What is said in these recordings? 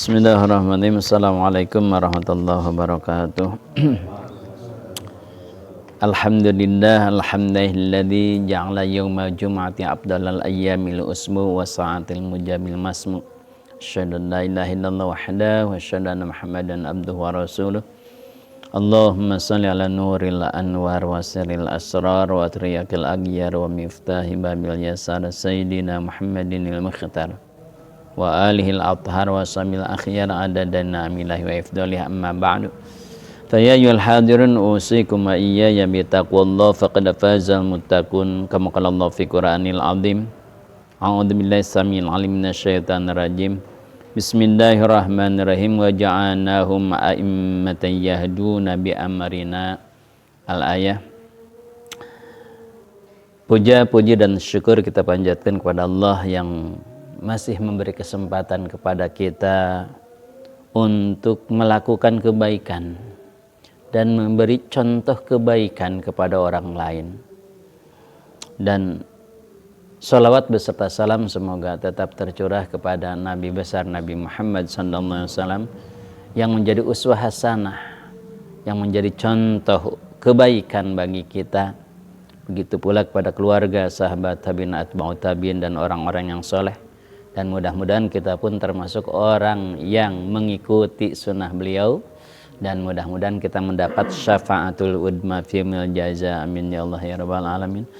Bismillahirrahmanirrahim. Assalamualaikum warahmatullahi wabarakatuh. Alhamdulilladzi ja'ala yauma jum'ati afdalal ayyamil usmu wa sa'atil mujamil masmu. Asyhadu an la ilaha illallah wahdahu wa asyhadu anna Muhammadan abduhu wa rasuluh. Allahumma shalli ala nuril anwar wa sirril asrar wa atriyakil aghyar wa miftahi babil yasar sayyidina Muhammadinil mukhtar wa alihil athhar wa samil akhyar adadana amilahi wa ifdalih amma ba'du. Fa ya ayyuhal hadirun usikum wa iyaya bi taqwallah faqad fazal muttaqun kama qala Allah fi Qur'anil azim. A'udzu billahi samil alim minasyaitonir rajim. Bismillahirrahmanirrahim wa ja'alnahum a'immatan yahduna bi amrina. Al-ayah. Puja-puji dan syukur kita panjatkan kepada Allah yang masih memberi kesempatan kepada kita untuk melakukan kebaikan dan memberi contoh kebaikan kepada orang lain. Dan sholawat beserta salam semoga tetap tercurah kepada Nabi besar Nabi Muhammad SAW yang menjadi uswah hasanah, yang menjadi contoh kebaikan bagi kita. Begitu pula kepada keluarga, sahabat, tabi'in, atba'ut tabi'in dan orang-orang yang soleh. Dan mudah-mudahan kita pun termasuk orang yang mengikuti sunnah beliau. Dan mudah-mudahan kita mendapat syafaatul udma fi yaumil jaza. Amin ya Allah ya rabbal alamin.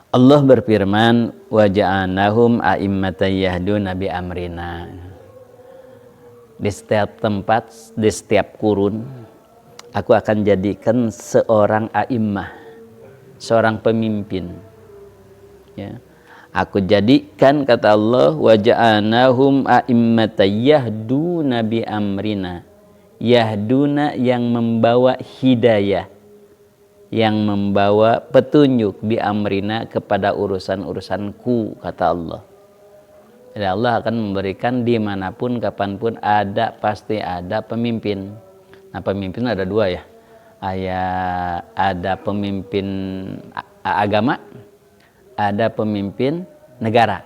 Allah berfirman, wa ja'alnahum a'immatan yahduna bi amrina. Di setiap tempat, di setiap kurun, aku akan jadikan seorang a'immah, seorang pemimpin. Ya. Aku jadikan, kata Allah, wa ja'alnahum a'immatan yahduna bi amrina. Yahduna yang membawa hidayah, yang membawa petunjuk bi amrina kepada urusan-urusanku, kata Allah. Jadi Allah akan memberikan dimanapun, kapanpun pasti ada pemimpin. Nah, pemimpin ada dua ya. Ada pemimpin agama, ada pemimpin negara,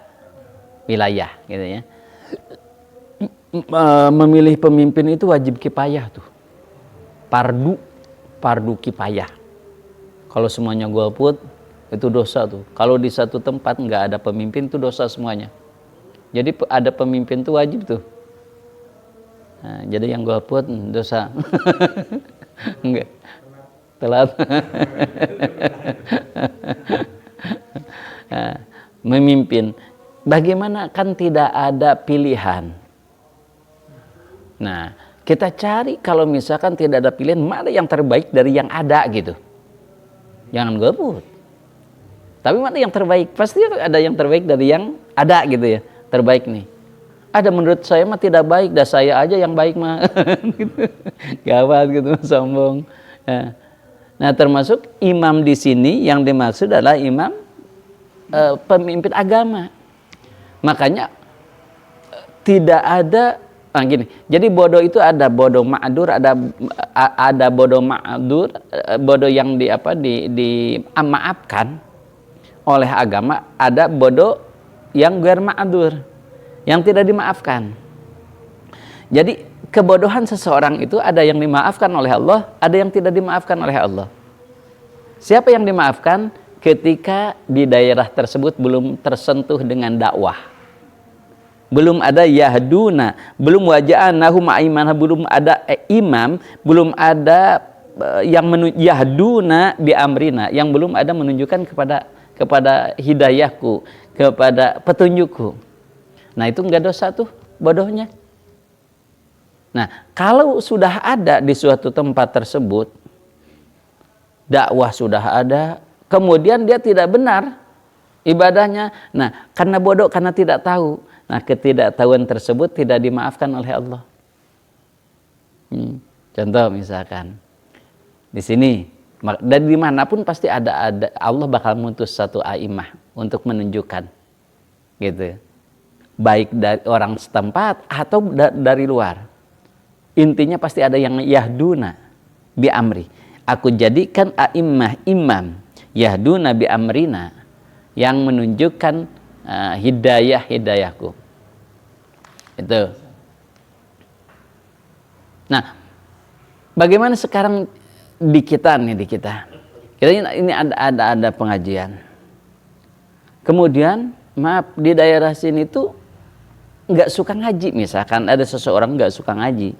wilayah gitu ya. Memilih pemimpin itu wajib kifayah tuh. Fardu kifayah. Kalau semuanya golput itu dosa tuh. Kalau di satu tempat nggak ada pemimpin itu dosa semuanya. Jadi ada pemimpin itu wajib tuh. Nah, jadi yang golput dosa. Enggak. Telat. Memimpin, bagaimana kan tidak ada pilihan. Nah, kita cari kalau misalkan tidak ada pilihan, mana yang terbaik dari yang ada gitu. Jangan golput. Tapi mana yang terbaik? Pasti ada yang terbaik dari yang ada gitu ya. Terbaik nih. Ada menurut saya mah tidak baik, dah saya aja yang baik mah. Gitu. Gawat gitu, sombong. Nah, termasuk imam di sini yang dimaksud adalah imam pemimpin agama. Makanya tidak ada gini. Jadi bodoh itu ada bodoh ma'dur, ada bodoh ma'dur, bodoh yang dimaafkan oleh agama, ada bodoh yang ghair ma'dur, yang tidak dimaafkan. Jadi kebodohan seseorang itu ada yang dimaafkan oleh Allah, ada yang tidak dimaafkan oleh Allah. Siapa yang dimaafkan? Ketika di daerah tersebut belum tersentuh dengan dakwah, belum ada yahduna, belum waja'nahum a'immah, belum ada imam, belum ada yang yahduna bi amrina, yang belum ada menunjukkan kepada hidayahku, kepada petunjukku. Nah, itu enggak dosa tuh bodohnya. Nah, kalau sudah ada di suatu tempat tersebut, dakwah sudah ada, kemudian dia tidak benar ibadahnya. Nah, karena bodoh, karena tidak tahu. Nah, ketidaktahuan tersebut tidak dimaafkan oleh Allah. Contoh misalkan di sini, dan dimanapun pasti ada Allah bakal mutus satu a'immah untuk menunjukkan, gitu. Baik dari orang setempat atau dari luar. Intinya pasti ada yang yahduna bi amri. Aku jadikan a'immah imam yahduna bi amrina, yang menunjukkan hidayahku. Itu. Nah, bagaimana sekarang di kita nih, kita ini ada pengajian. Kemudian, maaf, di daerah sini tuh nggak suka ngaji, misalkan ada seseorang nggak suka ngaji,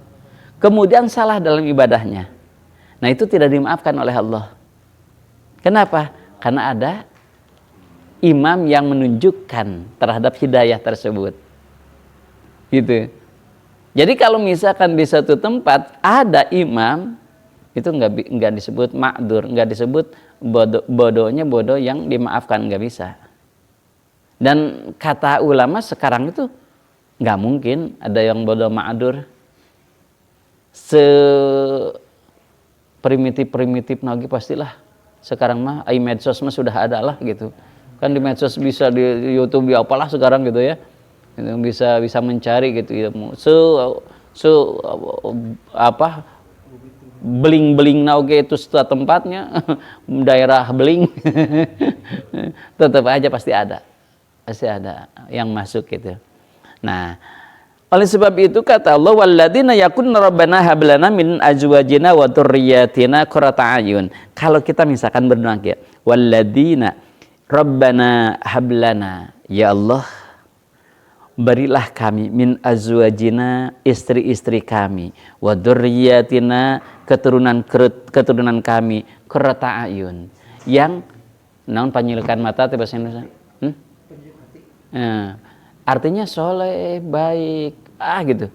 kemudian salah dalam ibadahnya. Nah, itu tidak dimaafkan oleh Allah. Kenapa? Karena ada imam yang menunjukkan terhadap hidayah tersebut. Gitu. Jadi kalau misalkan di satu tempat ada imam, itu nggak disebut ma'dur, nggak disebut bodohnya bodoh yang dimaafkan, nggak bisa. Dan kata ulama sekarang itu nggak mungkin ada yang bodoh ma'dur. Primitif lagi pastilah. Sekarang mah medsos mah sudah ada lah gitu. Kan di medsos bisa, di YouTube, ya apalah sekarang gitu ya. Bisa mencari gitu ilmu. Beling-beling nauge itu setelah tempatnya daerah beling. Tetap aja pasti ada yang masuk gitu. Nah, oleh sebab itu kata Allah, walladzina yakunna rabbana hablana min azwajina wa dzurriyyatina qurrata a'yun. Kalau kita misalkan berdoa ya, walladzina rabbana hablana, ya Allah berilah kami min azwajina, istri-istri kami, wa dzurriyyatina, keturunan kami, qurrata a'yun, yang naon panyilekan mata teh bahasa Indonesia. Artinya soleh, baik, gitu.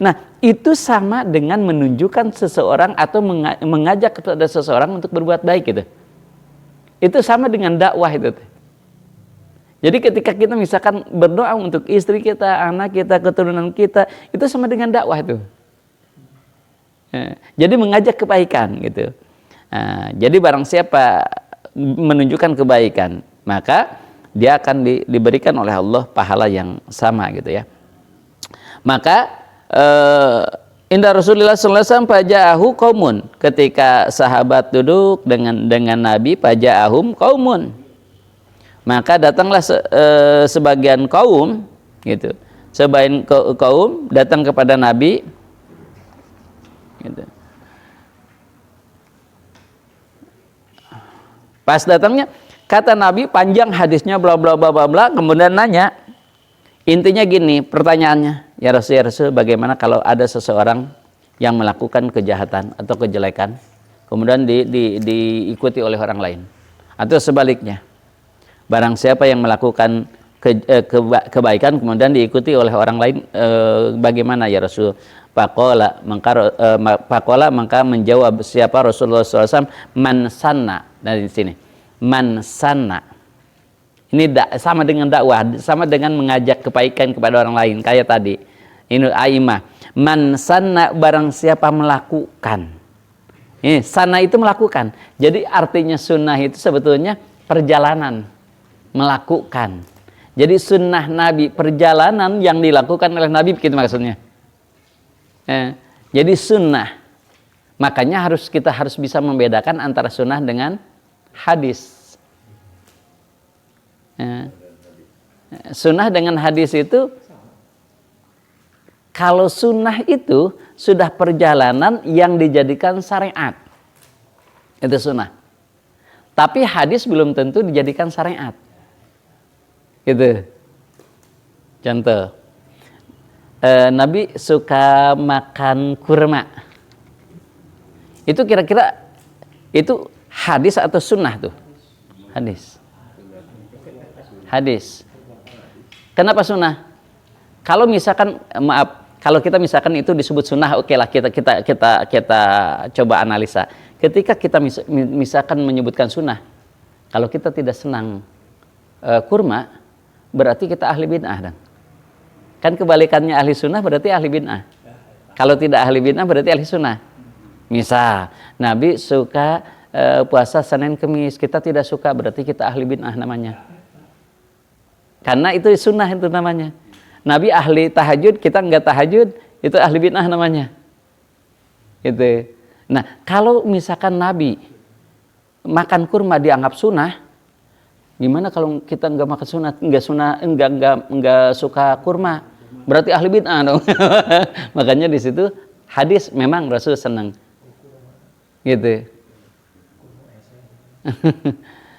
Nah, itu sama dengan menunjukkan seseorang atau mengajak kepada seseorang untuk berbuat baik gitu. Itu sama dengan dakwah itu. Jadi ketika kita misalkan berdoa untuk istri kita, anak kita, keturunan kita, itu sama dengan dakwah itu. Jadi mengajak kebaikan gitu. Jadi barang siapa menunjukkan kebaikan, maka dia akan diberikan oleh Allah pahala yang sama gitu ya. Maka inda Rasulullah sallallahu alaihi wasallam faja'ahu qaumun, ketika sahabat duduk dengan Nabi, faja'ahum qaumun, maka datanglah sebagian kaum gitu. Sebagian kaum datang kepada Nabi gitu. Pas datangnya, kata Nabi, panjang hadisnya bla bla bla bla bla, kemudian nanya. Intinya gini pertanyaannya, ya Rasul, bagaimana kalau ada seseorang yang melakukan kejahatan atau kejelekan kemudian diikuti oleh orang lain, atau sebaliknya, barang siapa yang melakukan kebaikan kemudian diikuti oleh orang lain, bagaimana ya Rasul? Pakola maka menjawab siapa Rasulullah SAW, man sanna. Dari sini man sanna ini sama dengan dakwah, sama dengan mengajak kebaikan kepada orang lain. Kayak tadi ini aimah, man sanna, barang siapa melakukan. Ini sana itu melakukan. Jadi artinya sunnah itu sebetulnya perjalanan, melakukan. Jadi sunnah Nabi, perjalanan yang dilakukan oleh Nabi, begitu maksudnya. Jadi sunnah. Makanya kita harus bisa membedakan antara sunnah dengan hadis. Sunnah dengan hadis itu, kalau sunnah itu sudah perjalanan yang dijadikan syariat, itu sunnah. Tapi hadis belum tentu dijadikan syariat. Gitu. Contoh, Nabi suka makan kurma. Itu kira-kira itu hadis atau sunnah tuh? Hadis. Kenapa sunnah? Kalau misalkan, kalau kita misalkan itu disebut sunnah, oke lah, kita coba analisa. Ketika kita misalkan menyebutkan sunnah, kalau kita tidak senang kurma, berarti kita ahli bid'ah. Kan kebalikannya ahli sunnah berarti ahli bid'ah. Kalau tidak ahli bid'ah berarti ahli sunnah. Misal Nabi suka puasa Senin Kemis, kita tidak suka, berarti kita ahli bid'ah namanya. Karena itu sunnah itu namanya. Nabi ahli tahajud, kita enggak tahajud, itu ahli bid'ah namanya. Gitu. Nah, kalau misalkan Nabi makan kurma dianggap sunnah, gimana kalau kita enggak makan sunnah, enggak suka kurma? berarti ahli bid'ah dong. Makanya di situ hadis memang Rasul senang. Gitu.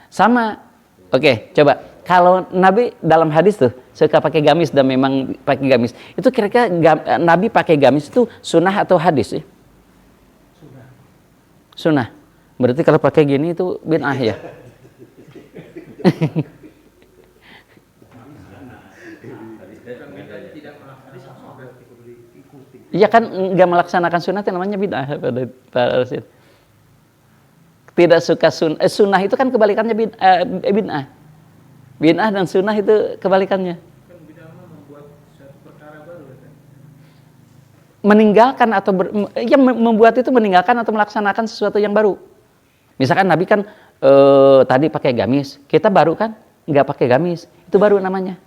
Sama. Oke, coba. Kalau Nabi dalam hadis tuh suka pakai gamis dan memang pakai gamis. Itu kira-kira Nabi pakai gamis itu sunnah atau hadis sih? Sunnah. Berarti kalau pakai gini itu bid'ah ya. Iya kan nggak melaksanakan sunnah itu namanya bid'ah pada Rasul. Tidak suka sunnah itu kan kebalikannya bid'ah. Bid'ah dan sunnah itu kebalikannya. Kan bid'ah membuat suatu perkara baru kan? Meninggalkan atau membuat itu meninggalkan atau melaksanakan sesuatu yang baru. Misalkan Nabi kan tadi pakai gamis, kita baru kan nggak pakai gamis, itu baru namanya.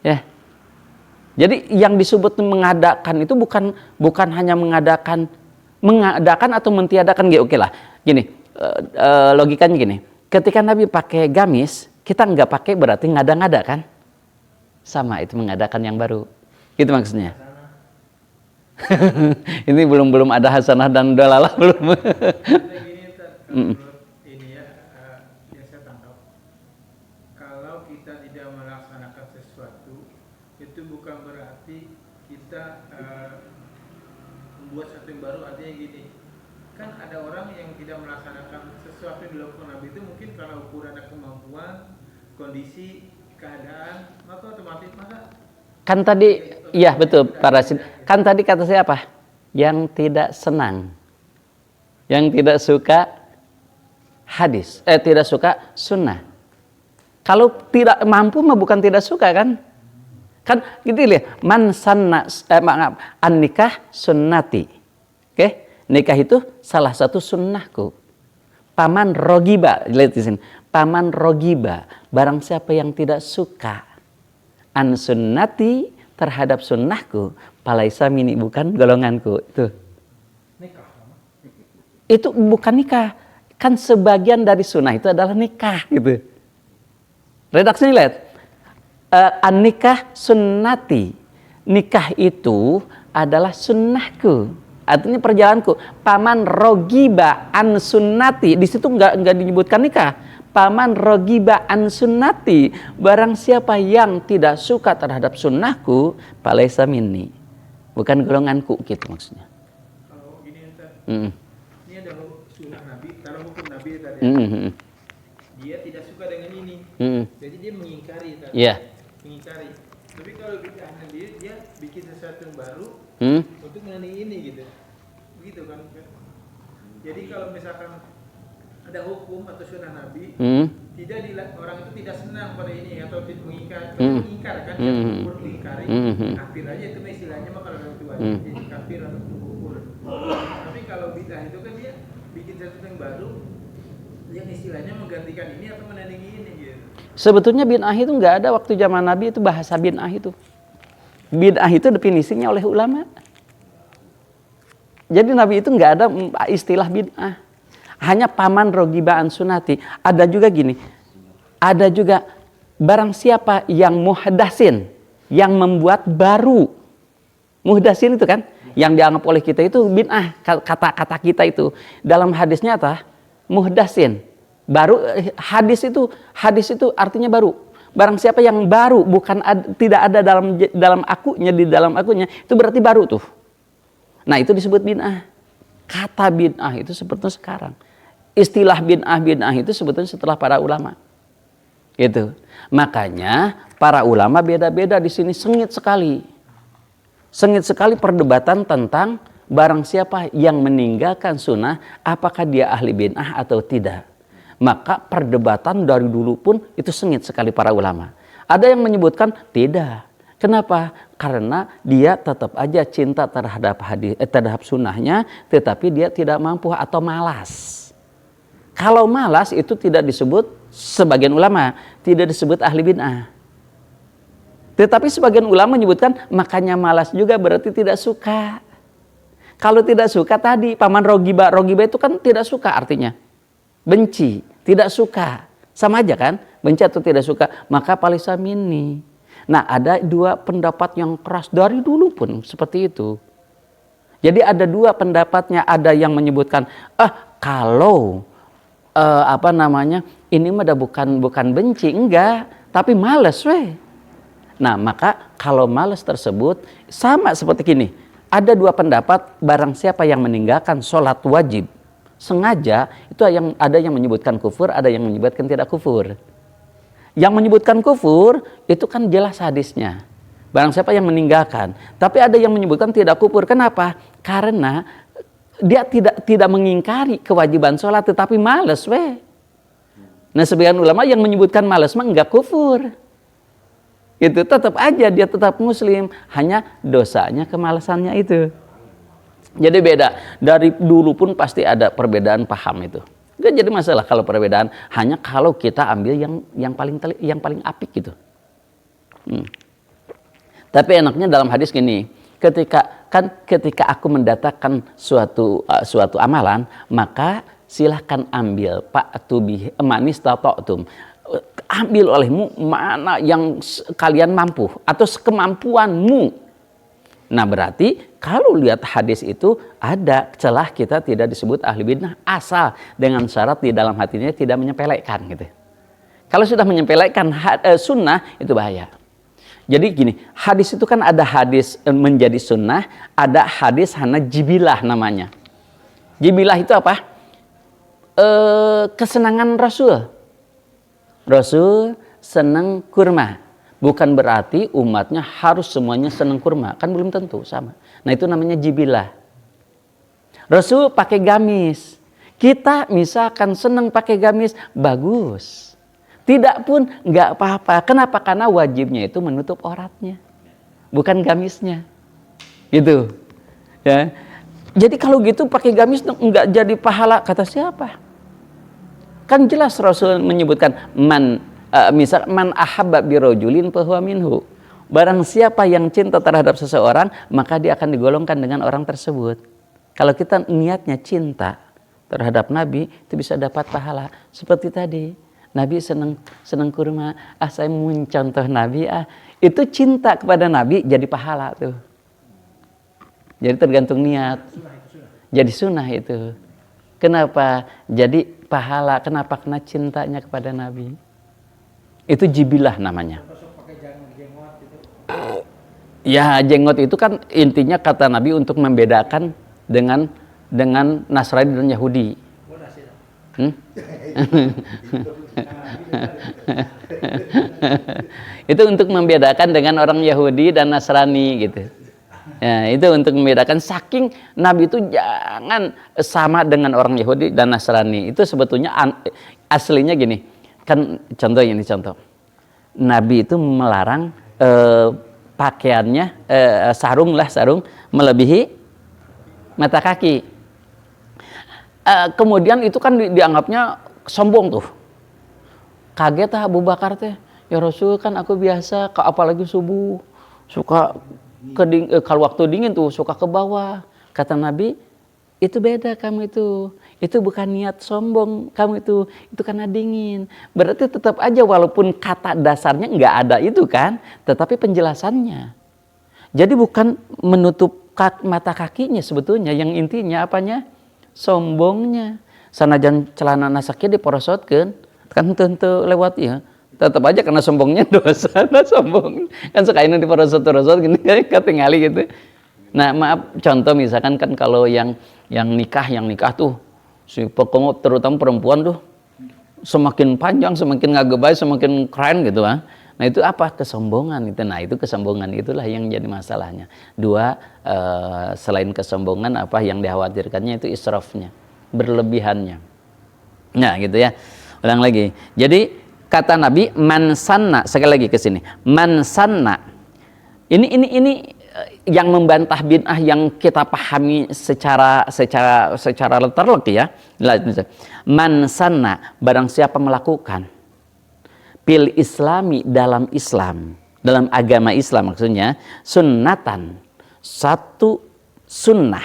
Ya. Jadi yang disebut mengadakan itu bukan hanya mengadakan atau mentiadakan gitu. Oke lah. Gini, logikanya gini. Ketika Nabi pakai gamis, kita nggak pakai berarti ngada-ngada kan? Sama, itu mengadakan yang baru. Gitu maksudnya. Ini belum ada hasanah dan dalalah belum. Ini ya, yang saya tangkap. Kalau kita tidak melaksanakan sesuatu, itu bukan berarti kita membuat sesuatu yang baru. Artinya gini, kan ada orang yang tidak melaksanakan sesuatu yang dilakukan Nabi itu mungkin karena ukuran kemampuan, kondisi, keadaan, maka otomatis kan tadi, iya betul Pak Rasid. Kan tadi kata saya apa? Yang tidak senang, yang tidak suka hadis, tidak suka sunnah. Kalau tidak mampu mah bukan tidak suka kan? Kan gitu lihat, man sanna an-nikah sunnati. Oke? Nikah itu salah satu sunnahku. Paman rogiba, lihat di sini. Paman rogiba, barang siapa yang tidak suka an sunnati terhadap sunnahku, palaisa mini, bukan golonganku. Itu. nikah. Itu bukan nikah. Kan sebagian dari sunnah itu adalah nikah gitu. Redaksinya lihat. An-nikah sunnati. Nikah itu adalah sunnahku. Artinya perjalananku. Paman rogiba an sunnati. Di situ nggak disebutkan nikah. Paman rogiba an sunnati, barang siapa yang tidak suka terhadap sunnahku, palaisa minni, bukan golonganku, gitu maksudnya. Kalau gini Ustaz, Mm-hmm. ini ada sunnah Nabi, kalau hukum Nabi tadi, Mm-hmm. dia tidak suka dengan ini, jadi dia mengingkari tadi, Yeah. mengingkari. Tapi kalau bid'ahnya dia bikin sesuatu yang baru untuk menandingi ini gitu, begitu kan? Jadi kalau misalkan ada hukum atau sunnah Nabi, orang itu tidak senang pada ini atau mengingkar, mengingkar kan, mengingkari, kafir aja itu istilahnya mah kalau itu jadi kafir atau kufur. Tapi kalau bid'ah itu kan dia bikin sesuatu yang baru, yang istilahnya menggantikan ini atau menandingi ini gitu. Sebetulnya bid'ah itu nggak ada waktu zaman Nabi, itu bahasa bid'ah itu. Bid'ah itu definisinya oleh ulama. Jadi Nabi itu nggak ada istilah bid'ah. Hanya paman rogibaan sunati. Ada juga gini. Ada juga barang siapa yang muhdasin, yang membuat baru. Muhdasin itu kan yang dianggap oleh kita itu bid'ah, kata-kata kita itu. Dalam hadisnya apa? Muhdasin. Baru hadis itu artinya baru. Barang siapa yang baru, tidak ada dalam akunya, itu berarti baru tuh. Nah, itu disebut bid'ah. Kata bid'ah itu sebetulnya sekarang. Istilah bid'ah itu sebetulnya setelah para ulama. Gitu. Makanya para ulama beda-beda di sini, sengit sekali. Sengit sekali perdebatan tentang barang siapa yang meninggalkan sunnah, apakah dia ahli bid'ah atau tidak. Maka perdebatan dari dulu pun itu sengit sekali para ulama. Ada yang menyebutkan tidak. Kenapa? Karena dia tetap aja cinta terhadap sunnahnya, tetapi dia tidak mampu atau malas. Kalau malas itu tidak disebut, sebagian ulama tidak disebut ahli bid'ah. Tetapi sebagian ulama menyebutkan makanya malas juga berarti tidak suka. Kalau tidak suka tadi paman rogiba itu kan tidak suka artinya. Benci, tidak suka. Sama aja kan? Benci atau tidak suka. Maka palisa minni. Nah, ada dua pendapat yang keras dari dulu pun seperti itu. Jadi ada dua pendapatnya, ada yang menyebutkan kalau ini mah bukan benci, enggak, tapi males weh. Nah, maka kalau males tersebut sama seperti gini. Ada dua pendapat, barang siapa yang meninggalkan sholat wajib sengaja, itu ada yang menyebutkan kufur, ada yang menyebutkan tidak kufur. Yang menyebutkan kufur itu kan jelas hadisnya. Barang siapa yang meninggalkan. Tapi ada yang menyebutkan tidak kufur. Kenapa? Karena dia tidak mengingkari kewajiban sholat, tetapi males weh. Nah, sebagian ulama yang menyebutkan males mah enggak kufur. Itu tetap aja dia tetap muslim, hanya dosanya kemalasannya itu. Jadi beda. Dari dulu pun pasti ada perbedaan paham itu. Gak jadi masalah kalau perbedaan, hanya kalau kita ambil yang paling apik gitu. Tapi enaknya dalam hadis gini, ketika aku mendatangkan suatu amalan, maka silahkan ambil fa'tu bihi manistata'tum. Ambil olehmu mana yang kalian mampu atau sekemampuanmu. Nah, berarti kalau lihat hadis itu ada celah kita tidak disebut ahli bidah asal dengan syarat di dalam hatinya tidak menyepelekan gitu. Kalau sudah menyepelekan sunnah itu bahaya. Jadi gini, hadis itu kan ada hadis menjadi sunnah, ada hadis hana jibilah namanya. Jibilah itu apa? Kesenangan Rasul. Rasul senang kurma. Bukan berarti umatnya harus semuanya senang kurma. Kan belum tentu sama. Nah, itu namanya jibilah. Rasul pakai gamis. Kita misalkan senang pakai gamis, bagus. Tidak pun nggak apa-apa. Kenapa? Karena wajibnya itu menutup auratnya, bukan gamisnya. Gitu. Ya. Jadi kalau gitu pakai gamis nggak jadi pahala, kata siapa? Kan jelas Rasul menyebutkan man ahabba birajulin fahuwa minhu. Barang siapa yang cinta terhadap seseorang, maka dia akan digolongkan dengan orang tersebut. Kalau kita niatnya cinta terhadap Nabi, itu bisa dapat pahala. Seperti tadi, Nabi senang kurma, saya mau contoh Nabi, itu cinta kepada Nabi jadi pahala tuh. Jadi tergantung niat. Jadi sunnah itu. Kenapa? Jadi pahala. Kenapa? Karena cintanya kepada Nabi. Itu jibilah namanya. Ya, jenggot itu kan intinya kata Nabi untuk membedakan dengan Nasrani dan Yahudi. Itu untuk membedakan dengan orang Yahudi dan Nasrani gitu. Ya, itu untuk membedakan. Saking Nabi itu jangan sama dengan orang Yahudi dan Nasrani. Itu sebetulnya aslinya gini. Kan contoh Nabi itu melarang pakaiannya sarung melebihi mata kaki. Kemudian itu kan dianggapnya sombong tuh. Kaget Abu Bakar teh, ya Rasul, kan aku biasa apalagi subuh suka kalau waktu dingin tuh suka ke bawah. Kata Nabi, itu beda kamu itu bukan niat sombong kamu itu karena dingin. Berarti tetap aja walaupun kata dasarnya nggak ada itu kan, tetapi penjelasannya. Jadi bukan menutup mata kakinya sebetulnya, yang intinya apanya? Sombongnya. Sanajan celana nasaknya diporosotkeun, kan tentu lewat ya. Tetap aja karena sombongnya dosa, nah sombong. Kan sekainu diporosot-porosot gini ketingali gitu. Nah, maaf, contoh misalkan kan kalau yang nikah tuh si pokoknya terutama perempuan tuh semakin panjang, semakin ngagebay, semakin keren gitu kan. Nah, itu apa? Kesombongan itu. Nah, itu kesombongan itulah yang jadi masalahnya. Dua, selain kesombongan apa yang dikhawatirkannya itu israfnya, berlebihannya. Nah, gitu ya. Ulang lagi. Jadi kata Nabi man sanna, sekali lagi ke sini. Man sanna. Ini yang membantah bid'ah yang kita pahami secara terlek ya. Man sanna, barang siapa melakukan fil islami dalam Islam, dalam agama Islam maksudnya, sunnatan, satu sunnah,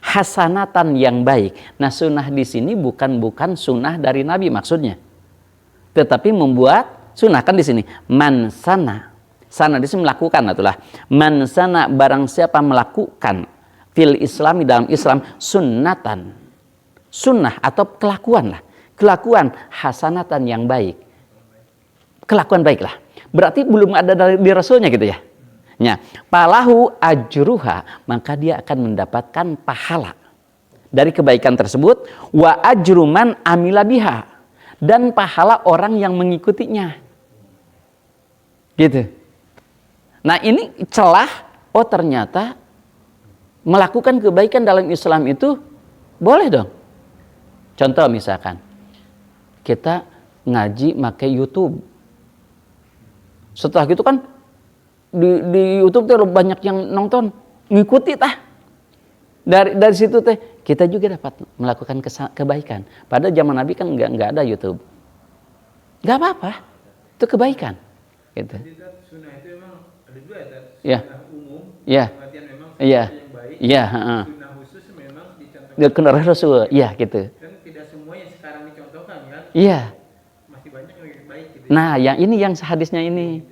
hasanatan yang baik. Nah, sunnah di sini bukan sunnah dari Nabi maksudnya, tetapi membuat sunnah kan di sini man sana. Sana di sini melakukan itulah. Man sana barang siapa melakukan fil islami dalam Islam sunnatan. Sunnah atau kelakuan lah. Kelakuan hasanatan yang baik. Kelakuan baiklah. Berarti belum ada di Rasulnya gitu ya. Ya, palahu ajruha, maka dia akan mendapatkan pahala dari kebaikan tersebut, wa ajru man amila biha, dan pahala orang yang mengikutinya. Gitu. Nah, ini celah, oh ternyata melakukan kebaikan dalam Islam itu boleh dong. Contoh misalkan kita ngaji pakai YouTube. Setelah gitu kan di YouTube tuh banyak yang nonton, ngikuti tah. Dari situ teh kita juga dapat melakukan kebaikan. Pada zaman Nabi kan nggak ada YouTube. Nggak apa-apa, itu kebaikan. Gitu. Jadi sunnah itu memang ada dua ya. Sunnah umum, ya. artian memang ya. yang baik. Ya. Sunnah khusus memang dicontohkan. Rasul, ya gitu. Dan tidak semua yang sekarang dicontohkan kan? Iya. Masih banyak yang baik gitu. Nah, yang ini yang hadisnya ini.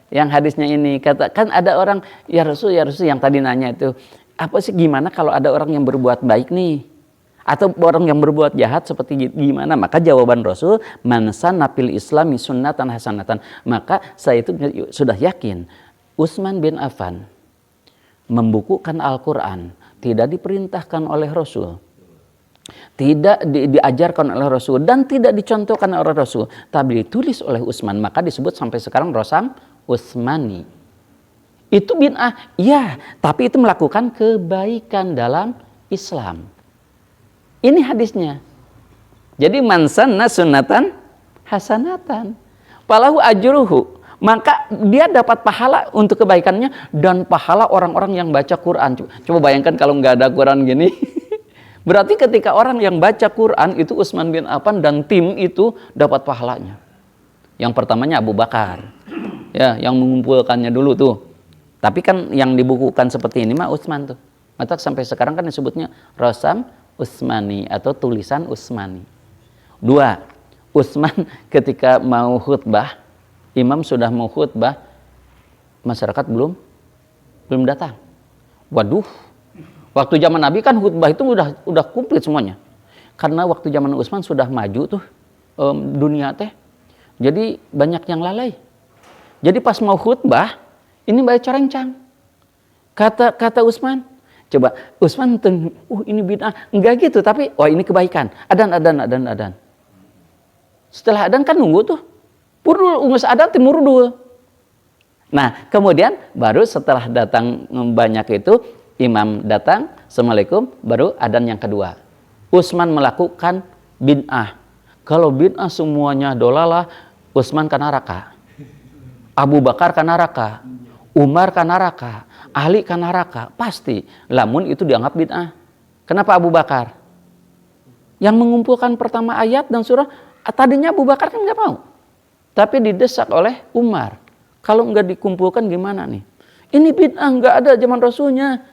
Yang hadisnya ini katakan ada orang ya Rasul yang tadi nanya itu apa sih gimana kalau ada orang yang berbuat baik nih atau orang yang berbuat jahat seperti gimana, maka jawaban Rasul man sanna fil islami sunnatan hasanatan, maka saya itu sudah yakin Utsman bin Affan membukukan Al-Quran tidak diperintahkan oleh Rasul, tidak diajarkan oleh Rasul dan tidak dicontohkan oleh Rasul, tapi ditulis oleh Utsman, maka disebut sampai sekarang Rosam Utsmani. Itu bid'ah, ya, tapi itu melakukan kebaikan dalam Islam. Ini hadisnya. Jadi man sanna sunnatan hasanatan falahu ajruhu, maka dia dapat pahala untuk kebaikannya dan pahala orang-orang yang baca Quran. Coba bayangkan kalau nggak ada Quran gini. Berarti ketika orang yang baca Quran itu Utsman bin Affan dan tim itu dapat pahalanya. Yang pertamanya Abu Bakar. Ya, yang mengumpulkannya dulu tuh. Tapi kan yang dibukukan seperti ini mah Utsman tuh. Maka sampai sekarang kan disebutnya Rosam Utsmani atau tulisan Utsmani. 2. Utsman ketika mau khutbah, imam sudah mau khutbah, masyarakat belum datang. Waduh. Waktu zaman Nabi kan khutbah itu udah komplit semuanya. Karena waktu zaman Utsman sudah maju tuh dunia teh. Jadi banyak yang lalai. Jadi pas mau khutbah, ini baca rencang. Kata Utsman, coba Utsman ini bid'ah. Enggak gitu, tapi ini kebaikan. Adan. Setelah adan kan nunggu tuh. Purul ungus adan timur dulu. Nah, kemudian baru setelah datang banyak itu, imam datang, assalamualaikum, baru adan yang kedua. Utsman melakukan bid'ah. Kalau bid'ah semuanya dolalah, Utsman kan neraka. Abu Bakar kan neraka, Umar kan neraka, Ali kan neraka, pasti. Lamun itu dianggap bid'ah. Kenapa Abu Bakar? Yang mengumpulkan pertama ayat dan surah, tadinya Abu Bakar kan nggak mau. Tapi didesak oleh Umar. Kalau nggak dikumpulkan gimana nih? Ini bid'ah, nggak ada zaman Rasulnya.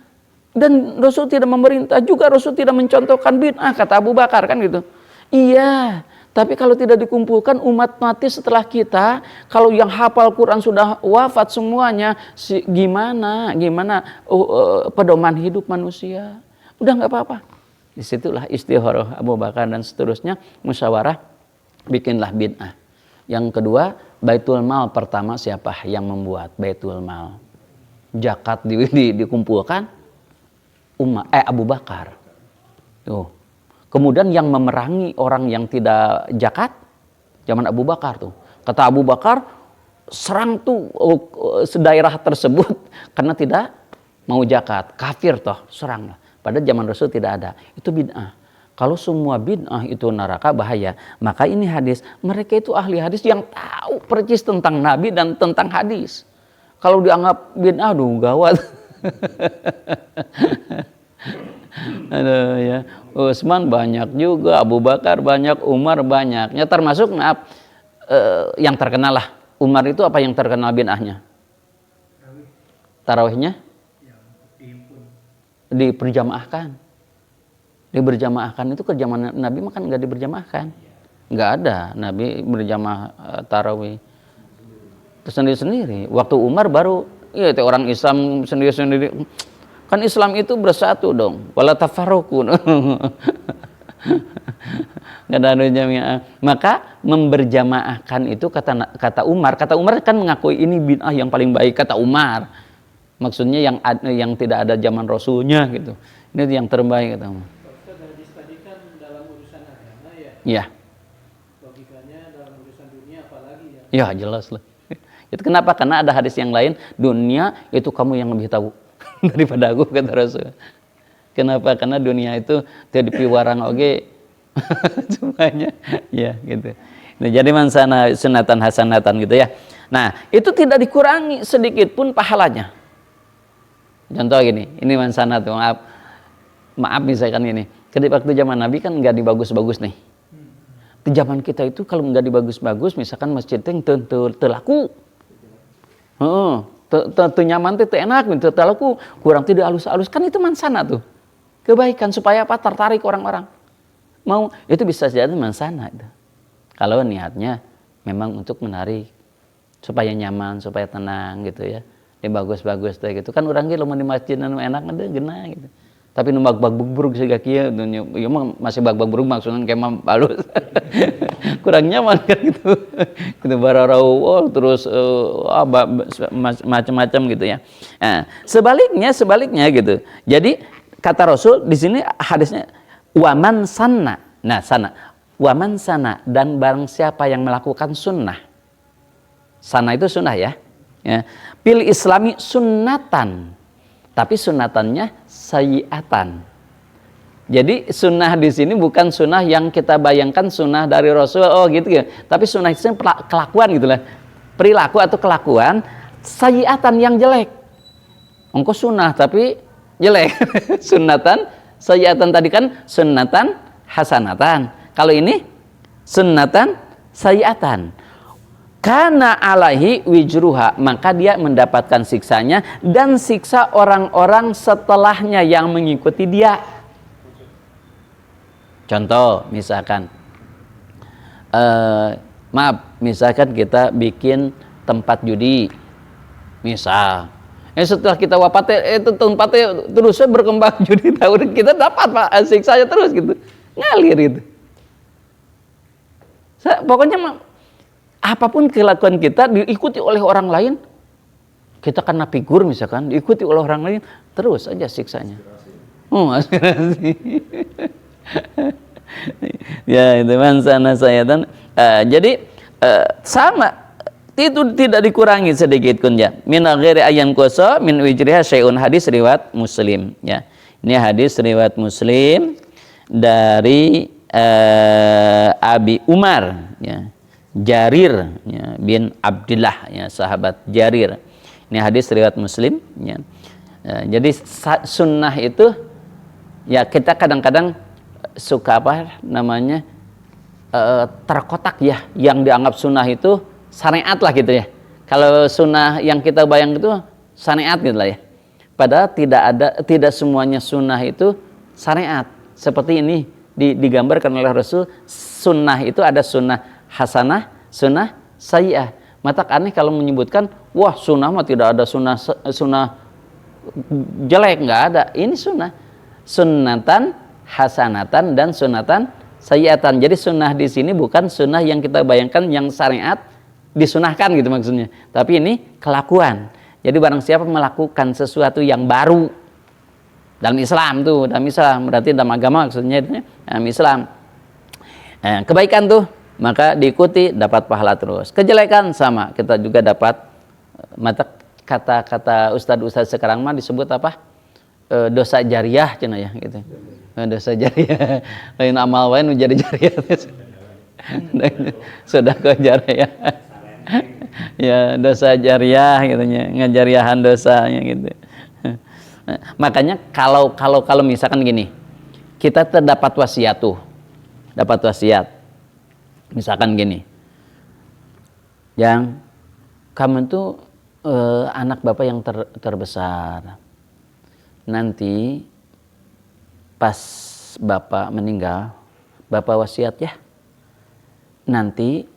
Dan Rasul tidak memerintah, juga Rasul tidak mencontohkan bid'ah, kata Abu Bakar kan gitu. Iya. Tapi kalau tidak dikumpulkan umat mati setelah kita, kalau yang hafal Quran sudah wafat semuanya, gimana pedoman hidup manusia? Udah nggak apa-apa. Disitulah istikharah Abu Bakar dan seterusnya, musyawarah, bikinlah bid'ah. Yang kedua, Baitul Mal pertama siapa yang membuat Baitul Mal? Zakat dikumpulkan Abu Bakar. Tuh. Kemudian yang memerangi orang yang tidak zakat, zaman Abu Bakar tuh. Kata Abu Bakar, serang tuh daerah tersebut karena tidak mau zakat. Kafir toh, seranglah. Padahal zaman Rasul tidak ada. Itu bid'ah. Kalau semua bid'ah itu neraka bahaya. Maka ini hadis. Mereka itu ahli hadis yang tahu percis tentang Nabi dan tentang hadis. Kalau dianggap bid'ah, aduh gawat. Aduh ya. Utsman banyak juga, Abu Bakar banyak, Umar banyak. Ya termasuk yang terkenal lah. Umar itu apa yang terkenal bid'ahnya? Tarawihnya? Diperjamaahkan. Diberjamaahkan itu ke zaman Nabi mah kan nggak diberjamaahkan. Nggak ada Nabi berjamaah tarawih. Sendiri-sendiri. Waktu Umar baru, ya itu orang Islam sendiri-sendiri. Kan Islam itu bersatu dong. Wala tafarruqu. Maka memberjamaahkan itu kata Umar kan mengakui ini bid'ah yang paling baik kata Umar. Maksudnya yang tidak ada zaman Rasulnya gitu. Ini yang terbaik kata Umar. Ustaz, hadis tadi kan dalam urusan agama ya. Iya. Logikanya dalam urusan dunia apalagi ya? Ya jelas lah. Itu kenapa? Karena ada hadis yang lain, dunia itu kamu yang lebih tahu daripada aku kata Rasul. Kenapa? Karena dunia itu tidak dipiwarang oke. Semuanya ya gitu. Nah, jadi mansana sunatan hasanatan gitu ya. Nah, itu tidak dikurangi sedikit pun pahalanya. Contoh gini, ini mansana tuh, maaf misalkan ini. Ketika waktu zaman Nabi kan nggak dibagus-bagus nih. Di zaman kita itu kalau nggak dibagus-bagus, misalkan masjid yang terlaku. Nyaman tuh enak, terlaku, kurang tidak halus-halus, kan itu mansana tuh. Kebaikan supaya apa? Tertarik orang-orang. Mau itu bisa jadi mansana itu. Kalau niatnya memang untuk menarik supaya nyaman, supaya tenang gitu ya. Dia bagus-bagus tuh gitu. Kan orang ge mau di masjid anu enak ada genah gitu. Tapi nu bagbag buruk siga kieu ya masih bagbag buruk maksudnya kemah halus. Kurang nyaman kan gitu. Gitu bararau terus macam-macam gitu ya. Nah, sebaliknya gitu. Jadi kata Rasul di sini hadisnya waman sanna. Nah, waman sana, dan barang siapa yang melakukan sunnah. Sana itu sunnah ya. Pil islami sunnatan. Tapi sunnatannya sayyiatan. Jadi sunnah di sini bukan sunnah yang kita bayangkan sunnah dari Rasul. Oh gitu ya. Tapi sunnah itu kelakuan gitulah. Perilaku atau kelakuan sayyiatan yang jelek. Engkau sunnah tapi jelek. Sunnatan sayyiatan tadi kan sunnatan hasanatan. Kalau ini sunnatan sayyiatan. Karena alaihi wijruha, maka dia mendapatkan siksanya dan siksa orang-orang setelahnya yang mengikuti dia. Contoh misalkan misalkan kita bikin tempat judi misal, setelah kita wafat itu tempatnya terusnya berkembang judi tahun kita dapat pak siksanya terus gitu ngalir itu. Pokoknya apapun kelakuan kita diikuti oleh orang lain, kita kena figur misalkan diikuti oleh orang lain, terus aja siksanya. Aspirasi. Ya itu mansana sayatan. Jadi sama itu tidak dikurangi sedikit pun ya. Min ghairi ayyan qasa min wijriha syai'un, hadis riwayat Muslim ya. Ini hadis riwayat Muslim dari Abi Umar ya. Jarir ya, bin Abdullah ya, sahabat Jarir. Ini hadis riwayat Muslim ya. Jadi sunnah itu ya kita kadang-kadang suka apa namanya terkotak ya, yang dianggap sunnah itu syariat lah gitu ya. Kalau sunnah yang kita bayang itu syariat gitu lah ya. Padahal tidak semuanya sunnah itu syariat. Seperti ini digambarkan oleh Rasul, sunnah itu ada sunnah hasanah, sunnah sayyi'ah. Mata aneh kalau menyebutkan, wah sunnah mah tidak ada sunnah jelek, nggak ada. Ini sunnah, sunnatan hasanatan dan sunnatan sayyi'atan. Jadi sunnah di sini bukan sunnah yang kita bayangkan yang syariat disunahkan gitu maksudnya. Tapi ini kelakuan. Jadi barang siapa melakukan sesuatu yang baru dalam Islam tuh, dalam Islam berarti dalam agama maksudnya dalam Islam. Kebaikan tuh maka diikuti dapat pahala terus. Kejelekan sama, kita juga dapat. Mata kata ustadz sekarang mah disebut apa? Dosa jariah cina ya gitu. Dosa jariah. Lain amal wae nu jadi jariah. Sedekah jariah. Ya, dosa jariah gitu nya, ngajariahan dosanya gitu. Makanya kalau misalkan gini, kita terdapat wasiat tuh. Dapat wasiat. Misalkan gini, yang kamu tuh anak bapak yang terbesar. Nanti pas bapak meninggal, bapak wasiat ya. Nanti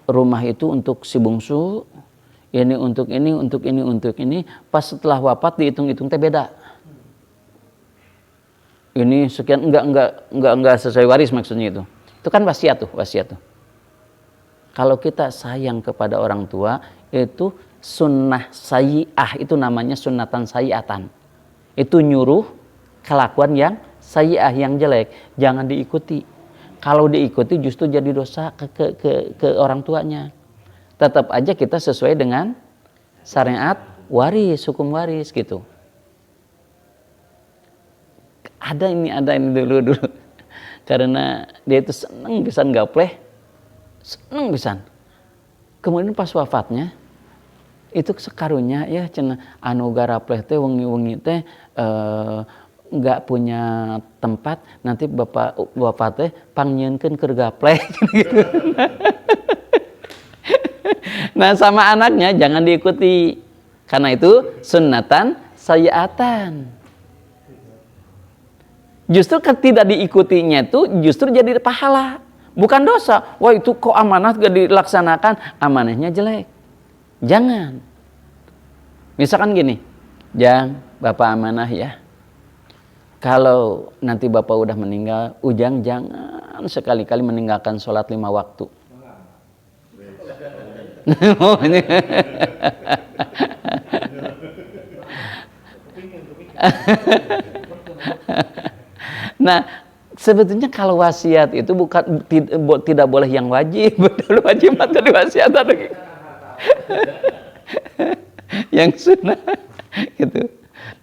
rumah itu untuk si bungsu, ini untuk ini, untuk ini, untuk ini. Pas setelah wafat dihitung-hitung teh beda. Ini sekian, enggak sesuai waris maksudnya itu. Itu kan wasiat tuh. Kalau kita sayang kepada orang tua, itu sunnah sayyi'ah, itu namanya sunnatan sayyi'atan. Itu nyuruh kelakuan yang sayyi'ah, yang jelek, jangan diikuti. Kalau diikuti justru jadi dosa ke orang tuanya. Tetap aja kita sesuai dengan syariat waris, hukum waris gitu. Ada ini dulu. Karena dia itu seneng pisan gapleh. Seneng pisan. Kemudian pas wafatnya itu sekarunya ya cenah anu garapleh teh wengi-wengi teh nggak punya tempat, nanti bapak teh pangnyeunkeun keur gapleh gitu. Nah, sama anaknya jangan diikuti. Karena itu sunnatan sayyi'atan. Justru tidak diikutinya itu justru jadi pahala. Bukan dosa. Wah itu kok amanah gak dilaksanakan, amanahnya jelek. Jangan. Misalkan gini, Jang, Bapak amanah ya. Kalau nanti Bapak udah meninggal, Ujang jangan sekali-kali meninggalkan sholat 5 waktu. Nah, sebetulnya kalau wasiat itu bukan tidak boleh yang wajib, betul wajib atau diwasiatkan yang sunnah gitu.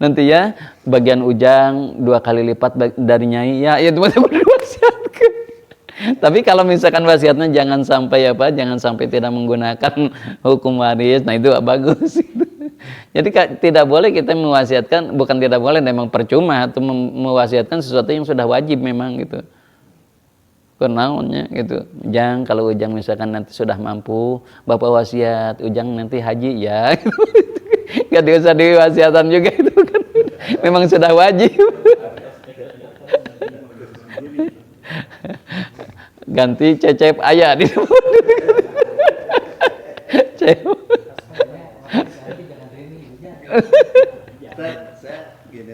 Nanti ya bagian Ujang 2 kali lipat dari Nyai ya itu boleh diwasiatkan. Tapi kalau misalkan wasiatnya jangan sampai tidak menggunakan hukum waris, nah itu bagus gitu. Jadi tidak boleh kita mewasiatkan, bukan tidak boleh, memang percuma atau mewasiatkan sesuatu yang sudah wajib memang gitu. Kenaonnya gitu. Ujang, kalau Ujang misalkan nanti sudah mampu, Bapak wasiat, Ujang nanti haji ya. Gak usah diwasiatan juga itu kan. Memang sudah wajib. Ganti Cecep ayah di Cecep. Saya gini,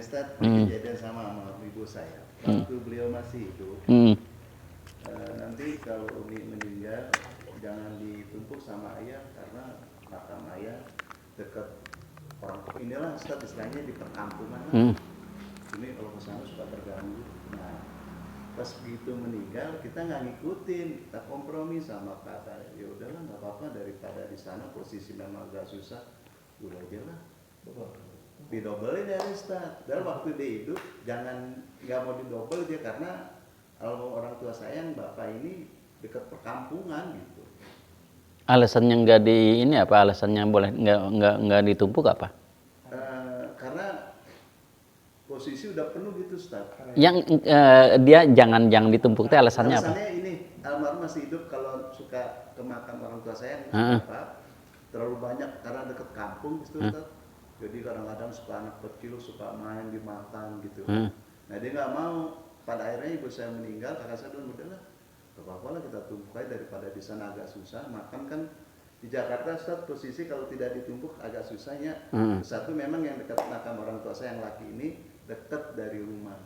kejadian sama ibu saya. Waktu beliau masih hidup, nanti kalau Umi meninggal, jangan ditumpuk sama ayah karena makam ayah dekat orang. Inilah Ustaz istilahnya di perkampungan. Ini kalau kesana suka terganggu. Nah, pas begitu meninggal kita nggak ngikutin, kita kompromi sama kata, ya udahlah nggak apa-apa daripada di sana posisi memang agak susah, udah aja lah. Didobelin ya Ustaz. Dan waktu dia hidup nggak mau didobel dia karena kalau orang tua saya yang bapak ini dekat perkampungan gitu. Alasannya nggak di ini apa? Alasannya boleh nggak ditumpuk apa? Karena posisi udah penuh gitu Ustaz. Yang dia jangan ditumpuk teh alasannya apa? Alasannya ini almarhum masih hidup, kalau suka ke makam orang tua saya bapak terlalu banyak karena dekat kampung gitu Ustaz. Jadi kadang-kadang suka anak kecil suka main dimakan gitu. Nah dia nggak mau. Pada akhirnya ibu saya meninggal, kakak saya bilang udahlah, gak apa-apa lah kita tumpuk aja daripada di sana agak susah. Makan kan di Jakarta Ustaz posisi kalau tidak ditumpuk agak susahnya. Satu memang yang dekat makam orang tua saya yang laki ini dekat dari rumah.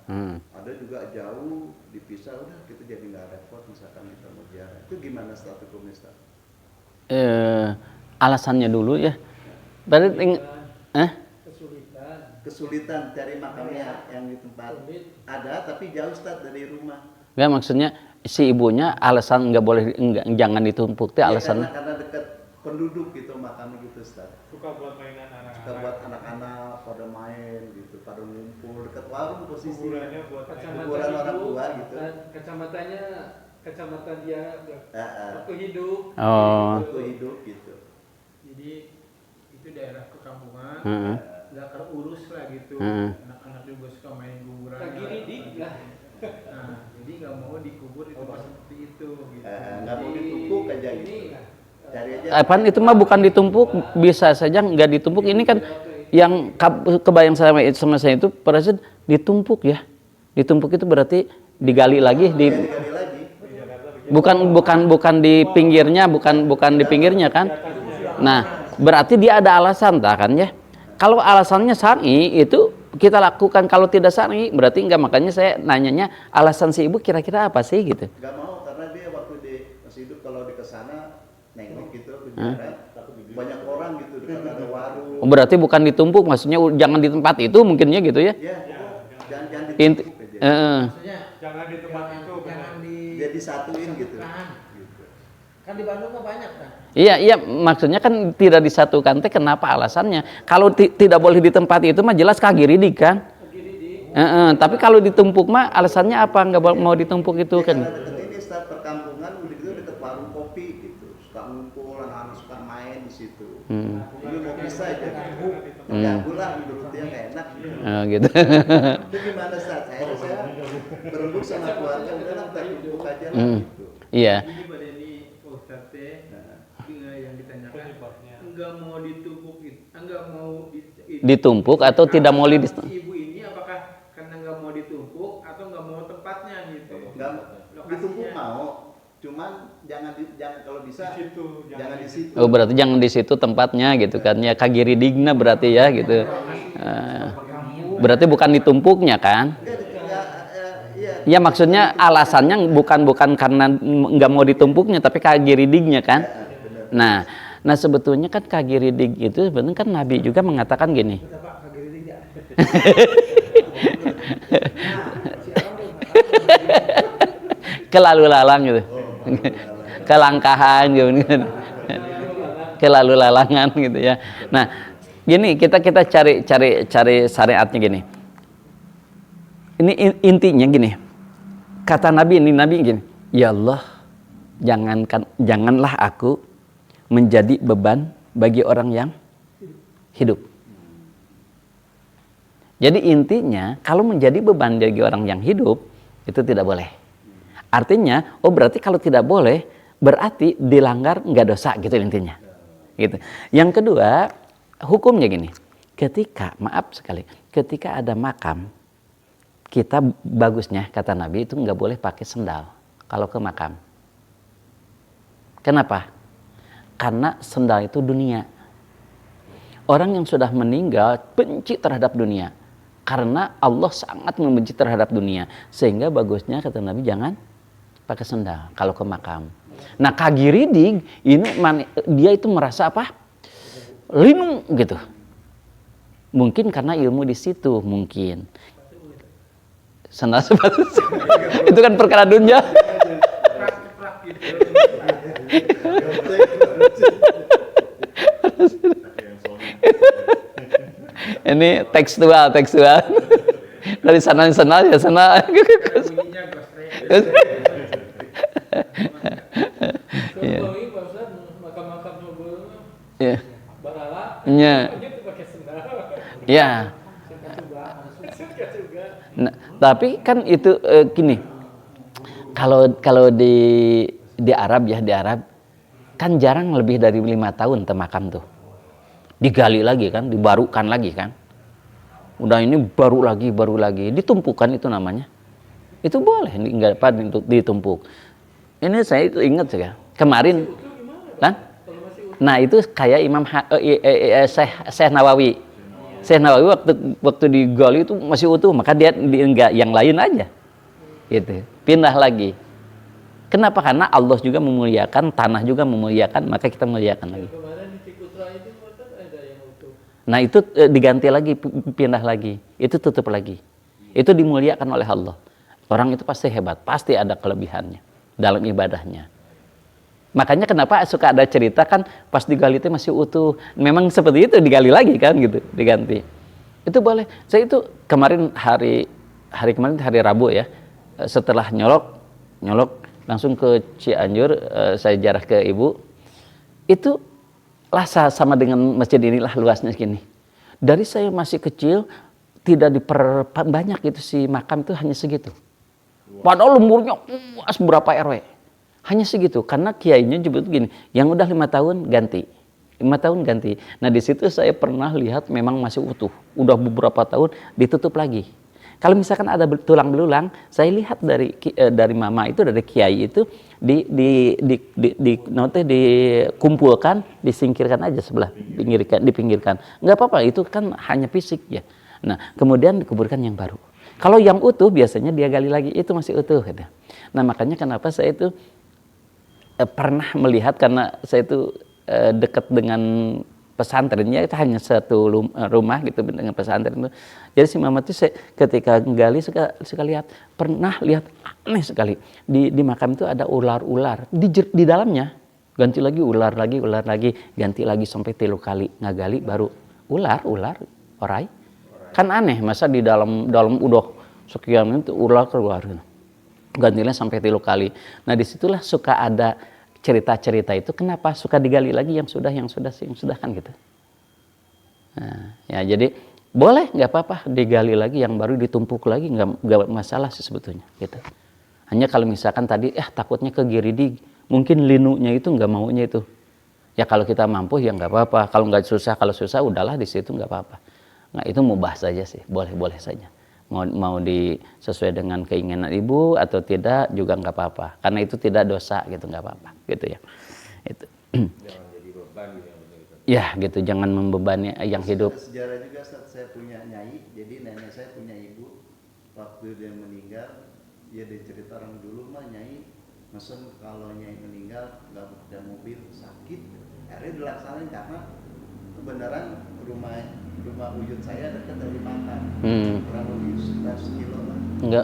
Ada juga jauh dipisah, udah kita jadi nggak repot misalkan kita mau ziarah. Itu gimana Ustaz hukumnya Ustaz? Alasannya dulu ya. Berarti kesulitan cari makamnya yang di tempat ada tapi jauh Ustaz dari rumah. Enggak, maksudnya si ibunya alasan jangan ditumpuk teh alasan karena dekat penduduk gitu makamnya gitu Ustaz. Suka buat mainan anak-anak. Suka buat anak-anak pada main gitu, pada ngumpul dekat warung posisi. Kuburannya buat kuburan orang tua gitu. Kacamata dia waktu hidup. Waktu hidup gitu. Jadi itu daerah perkampungan, nggak terurus lah gitu. Anak-anak juga suka main kuburan. Lah. Nah, jadi nggak mau dikubur di tempat seperti itu. Gitu. Nggak mau ditumpuk aja gitu. Cari aja. Apaan itu mah bukan ditumpuk, bisa saja nggak ditumpuk. Ini kan yang kebayang sama saya itu pada saat ditumpuk ya. Ditumpuk itu berarti digali lagi bukan di pinggirnya, bukan di pinggirnya kan. Nah, berarti dia ada alasan tak kan ya. Kalau alasannya syar'i itu kita lakukan, kalau tidak syar'i berarti enggak. Makanya saya nanyanya alasan si ibu kira-kira apa sih gitu. Nggak mau karena dia waktu dia masih hidup kalau di kesana nengok gitu penjara banyak orang gitu dekat ada warung. Oh, berarti bukan ditumpuk, maksudnya jangan di tempat itu mungkinnya gitu ya. Ya, jangan Inti, ditumpuk aja. Maksudnya Jangan di tempat itu, jangan di Jadi satuin gitu. Kan di Bandung mah banyak kan. iya, maksudnya kan tidak disatukan teh kenapa alasannya? Kalau tidak boleh di tempat itu mah jelas kagiridik kan. Tapi kalau ditumpuk mah alasannya apa? Nggak mau ditumpuk itu kan? Karena deket ini start perkampungan udah gitu deket warung kopi gitu, suka ngumpul anak-anak suka main di situ. Jadi mau bisa aja mengganggu lah menurut dia nggak enak. Gitu. Itu gimana saat saya berembuk sama keluarga udahlah kita tumpuk aja lah gitu. Iya. Jadi pada ini Ustadz teh yang ditanyakan enggak mau ditumpuk itu, enggak mau Ditumpuk atau tidak mau si ibu ini apakah karena enggak mau ditumpuk atau enggak mau tempatnya gitu. Nggak ditumpuk mau, cuman jangan kalau bisa jangan di situ. Oh, berarti jangan di situ tempatnya gitu kan ya, kagiridigna berarti ya gitu. Berarti bukan ditumpuknya kan? Ya maksudnya alasannya bukan karena nggak mau ditumpuknya tapi kagiridignya kan. Nah sebetulnya kan kagiridig itu sebenarnya kan Nabi juga mengatakan gini. Kelalu lalang gitu. Kelangkahan gitu. Kelalu lalangan gitu ya. Nah, gini kita cari syariatnya gini. Ini intinya gini. Kata Nabi gini, ya Allah, janganlah aku menjadi beban bagi orang yang hidup. Jadi intinya kalau menjadi beban bagi orang yang hidup itu tidak boleh. Artinya, berarti kalau tidak boleh berarti dilanggar nggak dosa gitu intinya. Gitu. Yang kedua, hukumnya gini. Ketika ada makam, kita bagusnya kata Nabi itu nggak boleh pakai sendal kalau ke makam. Kenapa? Karena sendal itu dunia. Orang yang sudah meninggal benci terhadap dunia. Karena Allah sangat membenci terhadap dunia. Sehingga bagusnya kata Nabi jangan pakai sendal kalau ke makam. Nah kagiridig ini dia itu merasa apa? Linu gitu. Mungkin karena ilmu di situ mungkin. Sendal sepatu itu kan perkara dunia. Ini tekstual dari sana ya sana. Ya. Nah, tapi kan itu gini. Kalau di Arab kan jarang lebih dari 5 tahun makam tuh. Digali lagi kan, dibarukan lagi kan. Udah ini baru lagi, ditumpukan itu namanya. Itu boleh enggak apa untuk ditumpuk. Ini saya itu ingat ya. Kemarin kan? Nah, itu kayak Imam Syekh Nawawi. Syekh Nawawi waktu digali itu masih utuh, maka dia enggak yang lain aja. Gitu. Pindah lagi. Kenapa? Karena Allah juga memuliakan, tanah juga memuliakan, maka kita muliakan lagi. Nah itu diganti lagi, pindah lagi, itu tutup lagi. Itu dimuliakan oleh Allah. Orang itu pasti hebat, pasti ada kelebihannya dalam ibadahnya. Makanya kenapa suka ada cerita kan pas digali itu masih utuh. Memang seperti itu digali lagi kan gitu, diganti. Itu boleh. Saya itu kemarin hari Rabu ya, setelah nyolok langsung ke Cianjur, saya jarah ke ibu. Itu lah sama dengan masjid inilah luasnya segini. Dari saya masih kecil tidak diperbanyak itu si makam itu hanya segitu. Padahal lemburnya luas berapa RW. Hanya segitu karena kiainya juga gini, yang udah 5 tahun ganti. 5 tahun ganti. Nah di situ saya pernah lihat memang masih utuh. Udah beberapa tahun ditutup lagi. Kalau misalkan ada tulang belulang, saya lihat dari mama itu, dari kiai itu dikumpulkan, disingkirkan aja sebelah, dipinggirkan. Nggak apa-apa, itu kan hanya fisik ya. Nah, kemudian dikuburkan yang baru. Kalau yang utuh biasanya dia gali lagi, itu masih utuh. Gitu. Nah, makanya kenapa saya itu pernah melihat, karena saya itu dekat dengan pesantrennya, itu hanya satu rumah gitu dengan pesantren itu. Jadi si mama itu ketika gali suka lihat, pernah lihat aneh sekali di makam itu ada ular-ular di dalamnya, ganti lagi ular lagi, ganti lagi sampai 3 kali ngagali baru ular orai. Kan aneh, masa di dalam udah sekian itu ular keluar. Gantinya sampai 3 kali. Nah disitulah suka ada cerita-cerita itu, kenapa suka digali lagi yang sudah kan gitu. Nah, ya jadi boleh, nggak apa-apa digali lagi yang baru, ditumpuk lagi, nggak masalah sih sebetulnya gitu. Hanya kalau misalkan tadi takutnya ke giridig, mungkin linunya itu nggak maunya itu. Ya kalau kita mampu ya nggak apa-apa, kalau nggak susah, kalau susah udahlah di situ nggak apa-apa. Nah itu mubah saja sih, boleh saja. Mau sesuai dengan keinginan ibu atau tidak juga nggak apa-apa, karena itu tidak dosa gitu, nggak apa-apa gitu ya. Itu. Jangan jadi beban gitu. Ya gitu, jangan membebani yang hidup. Sejarah juga saat saya punya nyai, jadi nenek saya punya ibu, waktu dia meninggal, dia dicerita orang dulu mah nyai mesen kalau nyai meninggal nggak ada mobil, sakit, akhirnya dilaksanain karena kebenaran rumah wujud saya dekat dari makam, kurang lebih 11 kilo lah.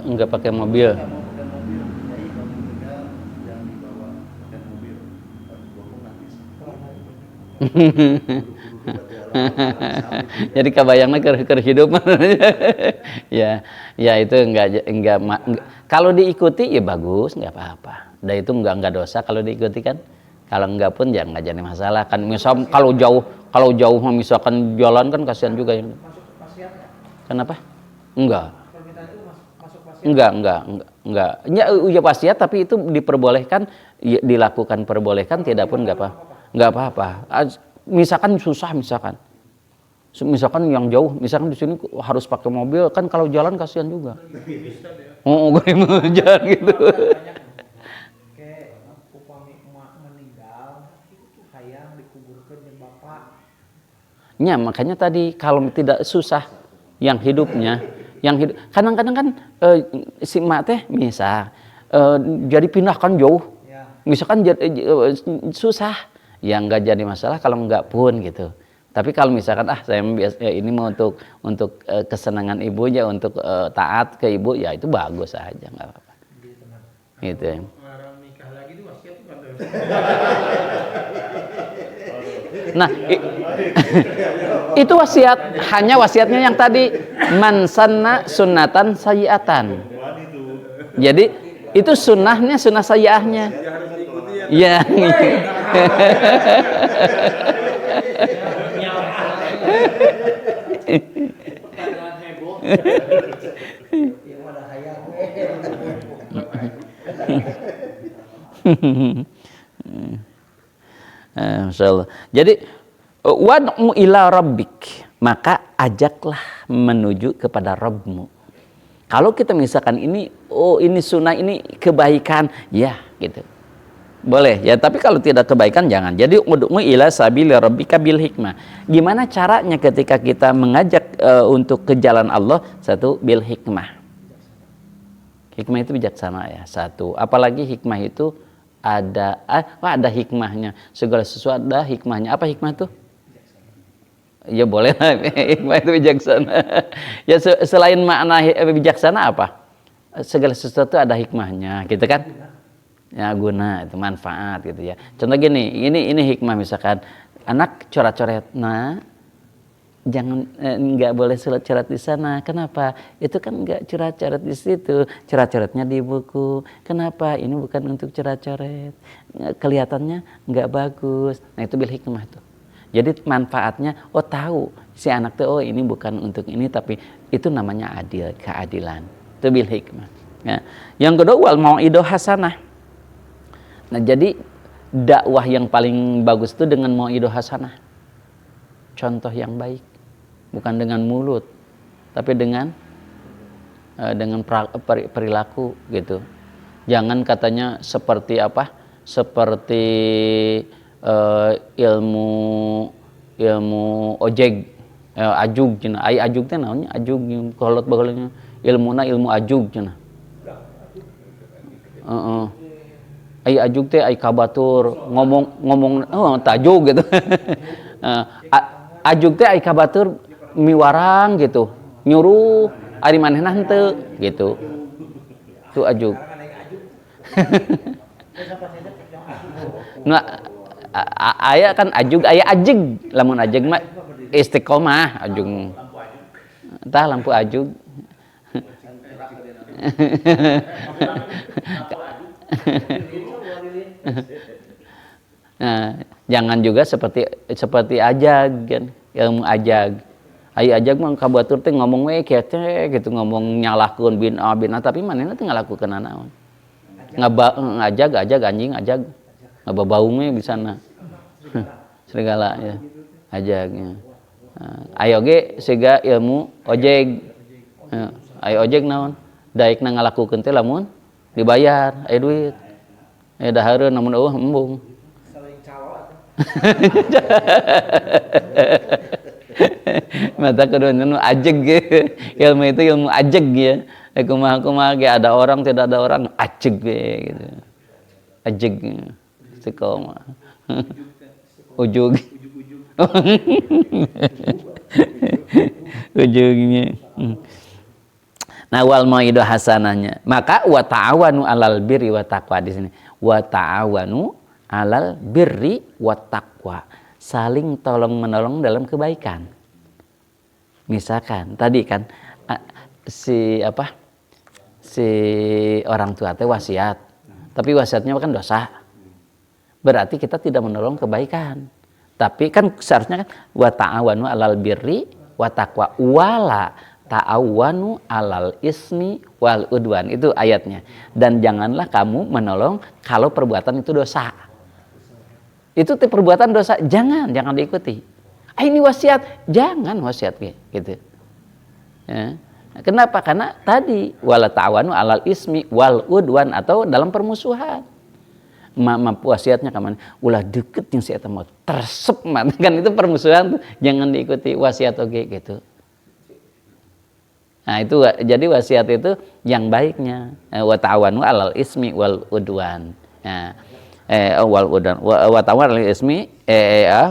Enggak pakai mobil. Nggak mau pakai mobil, jadi kalau meninggal jangan dibawa pakai mobil, bokong nanti. Jadi kabayangnya ke hidup. ya itu enggak kalau diikuti ya bagus, nggak apa-apa. Dan itu enggak dosa kalau diikuti kan. Kalau enggak pun ya enggak jadi masalah kan. Misal kalau jauh misalkan jalan kan kasihan juga yang. Masuk wasiat nggak? Kenapa? Enggak. Permintaan itu masuk wasiat? Enggak. Ya wasiat, tapi itu diperbolehkan, dilakukan perbolehkan, tidak pun enggak apa-apa. Misalkan susah, misalkan yang jauh, misalkan di sini harus pakai mobil, kan kalau jalan kasihan juga. Oh, gue jalan gitu. Kayak upami emak meninggal, itu hayang dikuburkan jeung bapak. Ya, makanya tadi kalau tidak susah yang hidupnya, kadang-kadang kan si emak teh misal jadi pindahkan jauh, misalkan susah, ya nggak jadi masalah kalau nggak pun gitu. Tapi kalau misalkan saya ini mau untuk kesenangan ibunya, untuk taat ke ibu, ya itu bagus aja, nggak apa-apa. Gitu ya. Larang nikah lagi itu wasiat bukan? Nah, itu wasiat, hanya wasiatnya yang tadi man sanna sunnatan sayyi'atan. Jadi itu sunnahnya, sunnah sayyi'ahnya. Ya. Masyaallah. Jadi wad'u ila rabbik, maka ajaklah menuju kepada Rabbmu. Kalau kita misalkan ini sunnah, ini kebaikan, ya gitu. Boleh ya, tapi kalau tidak kebaikan jangan. Jadi ud'u ila sabili rabbika bil hikmah. Gimana caranya ketika kita mengajak untuk ke jalan Allah? Satu, bil hikmah. Hikmah itu bijaksana ya, satu. Apalagi hikmah itu ada hikmahnya. Segala sesuatu ada hikmahnya. Apa hikmah itu? Ya boleh lah, hikmah itu bijaksana. Ya selain makna bijaksana apa? Segala sesuatu ada hikmahnya, gitu kan? Ya guna, itu manfaat gitu ya. Contoh gini, ini hikmah misalkan anak coret-coret, nah jangan nggak boleh coret di sana. Kenapa? Itu kan nggak coret-coret di situ, coret-coretnya di buku. Kenapa? Ini bukan untuk coret-coret, kelihatannya nggak bagus. Nah itu bil hikmah tuh. Jadi manfaatnya, tahu si anak tuh ini bukan untuk ini, tapi itu namanya adil, keadilan. Itu bil hikmah. Ya. Yang kedua wal mau'idah hasanah. Nah jadi dakwah yang paling bagus itu dengan mau'idah hasanah. Contoh yang baik. Bukan dengan mulut, tapi dengan dengan perilaku gitu. Jangan katanya seperti apa? Seperti ilmu ojek, ajug cenah. Ai ajug teh naonnya? Ajug kolot baheulanya ilmuna ilmu ajug cenah. Heeh. Ai ajug teh ai kabatur ngomong tajuk gitu. Ajug teh ai kabatur miwarang gitu. Nyuruh ari manehna henteu gitu. Itu ajug. Nah, aya kan ajug, aya ajeg. Lamun ajeg mah istiqomah, ajug. Tah lampu ajug. Nah, jangan juga seperti ajag kan, ilmu ajag. Ai ajag mah kabatur teh ngomong we kete gitu, ngomong nyalahkeun bin A tapi manehna teh ngalakukeun naon. Ngajag anjing ajag. Ngababaung we di sana. Serigala ya. Ajagnya. Aya oge siga ilmu ojeg. Aya ojeg naon? Daekna ngalakukeun teh lamun dibayar, aya duit. Aya dahareun namun eueuh embung. Mata kedua nu ajeg ilmu itu ilmu ajeg ya. Kumaha ge ada orang tidak ada orang ajeg gitu. Ajeg istiqomah. Ujug. Ujugnya. Nah, wal mau'idah hasanahnya. Maka wa ta'awanu 'alal birri wa taqwa di sini. Wa ta'awanu 'alal birri wa taqwa. Saling tolong-menolong dalam kebaikan. Misalkan tadi kan si orang tua teh wasiat. Tapi wasiatnya kan dosa. Berarti kita tidak menolong kebaikan. Tapi kan seharusnya kan wa ta'awanu 'alal birri wa taqwa wala ta'awanu 'alal ismi wal udwan. Itu ayatnya. Dan janganlah kamu menolong kalau perbuatan itu dosa. Itu perbuatan dosa jangan diikuti. Ini wasiat, jangan wasiat gitu. Ya. Kenapa? Karena tadi wala ta'awanu 'alal ismi wal udwan atau dalam permusuhan. Wasiatnya kaman ulah deket yang si eta mau tersep kan itu permusuhan tuh, jangan diikuti wasiat oge gitu. Nah, itu jadi wasiat itu yang baiknya wa ta'awanu 'alal ismi wal udwan. Nah, wal udwan wa ta'awanu 'alal ismi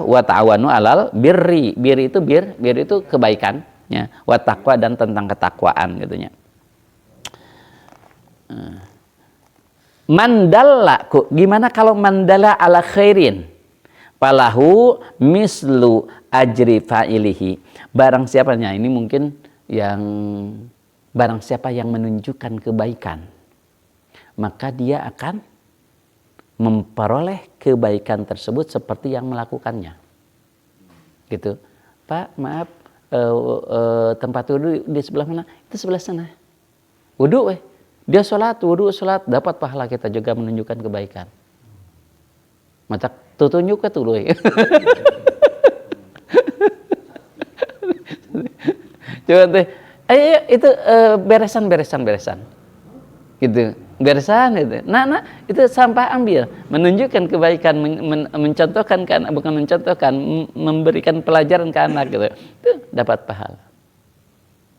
wa ta'awanu 'alal birri. Bir itu kebaikan ya, wa taqwa dan tentang ketakwaan gitu nya. Mandalla, gimana kalau mandalla ala khairin falahu mislu ajri fa'ilihi. Barang siapanya ini mungkin yang barang siapa yang menunjukkan kebaikan, maka dia akan memperoleh kebaikan tersebut seperti yang melakukannya. Gitu. Pak, maaf, tempat wudu di sebelah mana? Itu sebelah sana. Wudu weh. Dia wudu sholat, dapat pahala, kita juga menunjukkan kebaikan. Macak tutunjuk ke tuluy. Coba teh, ayo itu beresan. Gitu. Beresan itu. Nah, itu sampah ambil, menunjukkan kebaikan, mencontohkan kan, bukan mencontohkan, memberikan pelajaran ke anak gitu. Itu dapat pahala.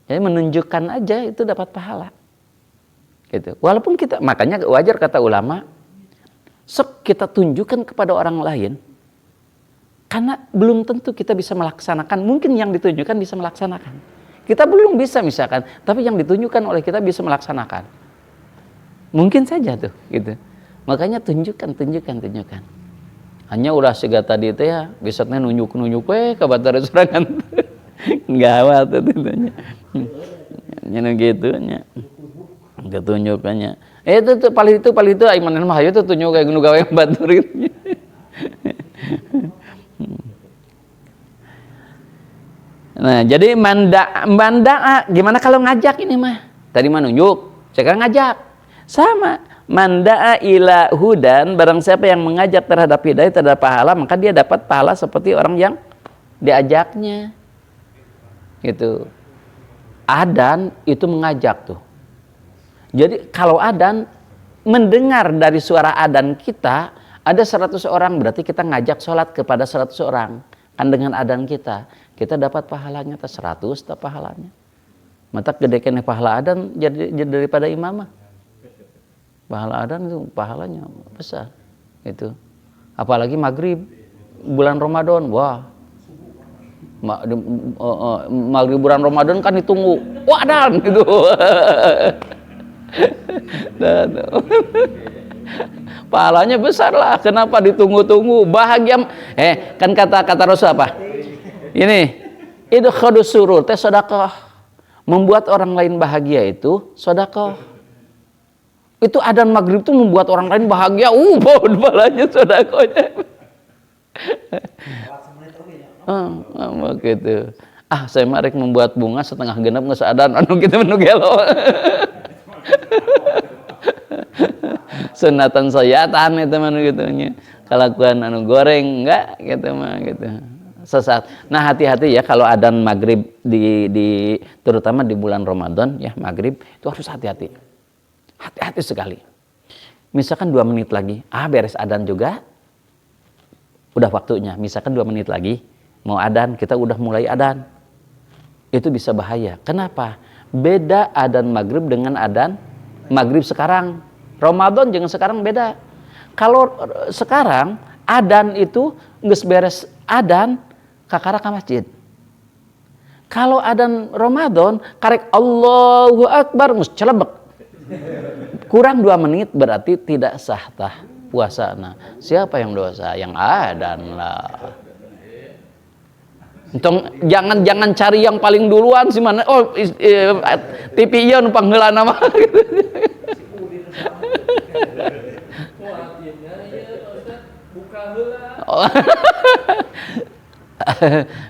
Jadi menunjukkan aja itu dapat pahala. Gitu. Walaupun kita, makanya wajar kata ulama, sok kita tunjukkan kepada orang lain, karena belum tentu kita bisa melaksanakan. Mungkin yang ditunjukkan bisa melaksanakan. Kita belum bisa misalkan, tapi yang ditunjukkan oleh kita bisa melaksanakan. Mungkin saja tuh, gitu. Makanya tunjukkan. Hanya ulah siga tadi itu ya, besoknya nunjuk ke batar serangan. Gawat itu nya. Nya gitu nya. Ketunjukannya. Itu paling itu iman mah itu tunjuk kayak nu gawe batur gitu. Nah, jadi manda gimana kalau ngajak ini mah? Tadi mah nunjuk, sekarang ngajak. Sama, manda'a ila hudan, barang siapa yang mengajak terhadap hidayah, terhadap pahala, maka dia dapat pahala seperti orang yang diajaknya. Gitu. Adan itu mengajak tuh. Jadi kalau adzan, mendengar dari suara adzan kita, ada 100 orang, berarti kita ngajak sholat kepada 100 orang. Kan dengan adzan kita dapat pahalanya, 100 tak pahalanya. Mata gede kene pahala adzan jadi daripada imamah. Pahala adzan itu pahalanya besar. Itu. Apalagi maghrib, bulan Ramadan, wah. Maghrib bulan Ramadan kan ditunggu. Wah, adzan gitu. Pahalanya besar lah. Kenapa ditunggu-tunggu? Bahagia. Kan kata Rasul apa? Ini idkhadus surur teh sedekah. Membuat orang lain bahagia itu sedekah. Itu adzan maghrib itu membuat orang lain bahagia. Pahalanya sedekahnya. Begitu. Saya marek membuat bunga setengah genap geus adzan anu kitu anu gelo. Sunatan sayatan itu mah gitu nya. Kalakuan anu goreng enggak gitu mah gitu. Sesat. Nah, hati-hati ya kalau adzan maghrib di terutama di bulan Ramadan ya, maghrib itu harus hati-hati. Hati-hati sekali. Misalkan 2 menit lagi, beres adzan juga. Udah waktunya. Misalkan 2 menit lagi mau adzan, kita udah mulai adzan. Itu bisa bahaya. Kenapa? Beda adzan maghrib dengan adzan maghrib sekarang. Ramadan jangan sekarang beda. Kalau sekarang adzan itu geus beres adzan kakara ka masjid. Kalau adzan Ramadan karek Allahu Akbar mus celebek. Kurang 2 menit berarti tidak sah tah puasana. Siapa yang dosa? Yang adzan lah. Jangan cari yang paling duluan sih mana. TV ieu nu pangheulana mah.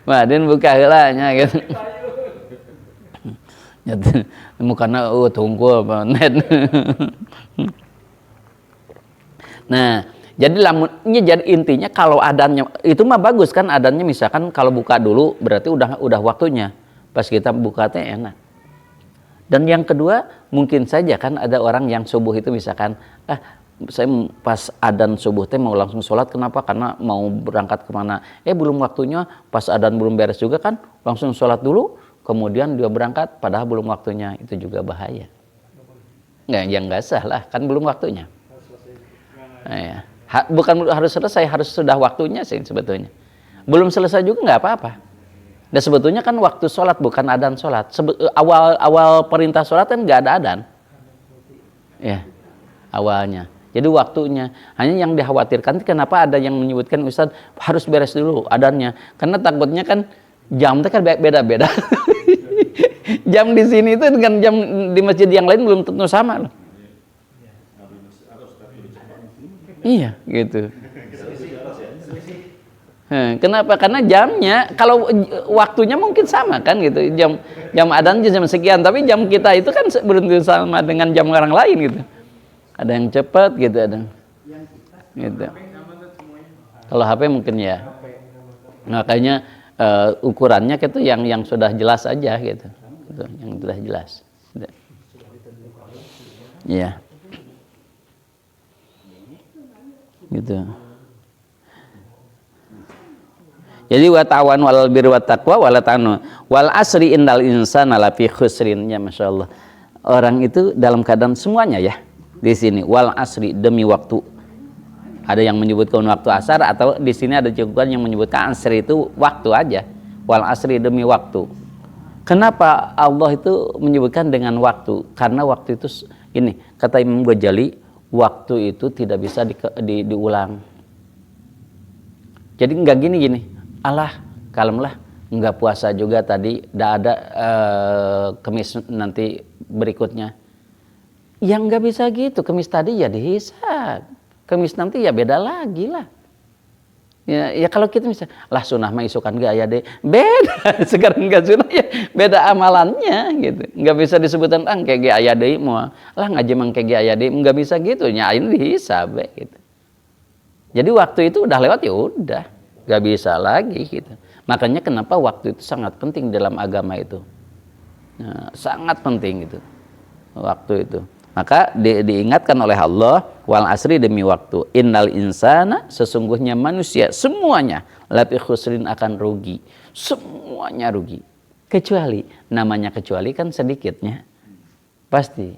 Maden buka heula nya gitu. Mukana tungkul apa net. Nah, jadi intinya kalau adannya itu mah bagus kan, adannya misalkan kalau buka dulu berarti udah waktunya. Pas kita buka teh enak. Dan yang kedua, mungkin saja kan ada orang yang subuh itu misalkan saya pas adzan subuh teh mau langsung sholat, kenapa? Karena mau berangkat kemana? Belum waktunya, pas adzan belum beres juga kan, langsung sholat dulu, kemudian dia berangkat, padahal belum waktunya, itu juga bahaya. Nggak sah lah, kan belum waktunya. Bukan harus selesai, harus sudah waktunya sih sebetulnya. Belum selesai juga nggak apa-apa. Dan sebetulnya kan waktu sholat bukan adzan sholat. Awal perintah sholat kan nggak ada adzan. Ya, awalnya. Jadi waktunya. Hanya yang dikhawatirkan kenapa ada yang menyebutkan Ustaz harus beres dulu adzannya. Karena takutnya kan jamnya kan beda-beda. Jam di sini itu dengan jam di masjid yang lain belum tentu sama loh. Iya, gitu. Kenapa? Karena jamnya, kalau waktunya mungkin sama kan gitu. Jam adzan jam sekian, tapi jam kita itu kan belum sama dengan jam orang lain gitu. Ada yang cepat gitu, ada. Gitu. Kalau HP mungkin ya. Makanya ukurannya itu yang sudah jelas aja gitu. Yang sudah jelas. Iya. Gitu. Jadi wa ta'awanu 'alal birri wat taqwa wa la ta'anu wal asri innal insana lafi khusrin. Ya masyaallah. Orang itu dalam keadaan semuanya ya. Di sini wal asri demi waktu. Ada yang menyebutkan waktu asar atau di sini ada juga yang menyebutkan asri itu waktu aja. Wal asri demi waktu. Kenapa Allah itu menyebutkan dengan waktu? Karena waktu itu ini kata Imam Ghazali, waktu itu tidak bisa diulang. Jadi enggak gini. Allah, kalemlah, enggak puasa juga tadi, enggak ada kemis nanti berikutnya. Yang enggak bisa gitu, kemis tadi ya dihisab. Kemis nanti ya beda lagi lah. Ya kalau kita misalnya, lah sunah mah isukan gak aya deh. Beda, sekarang enggak sunah ya, beda amalannya gitu. Enggak bisa disebutkan kayak ge aya deui moal. Lah ngaji mah kayak ge aya deui, enggak bisa gitu. Nya ini dihisab gitu. Jadi waktu itu udah lewat ya udah. Gak bisa lagi gitu. Makanya kenapa waktu itu sangat penting dalam agama itu. Nah, sangat penting gitu. Waktu itu. Maka diingatkan oleh Allah, wal asri demi waktu, innal insana, sesungguhnya manusia semuanya lafi khusrin akan rugi. Semuanya rugi. Kecuali, namanya kecuali kan sedikitnya. Pasti.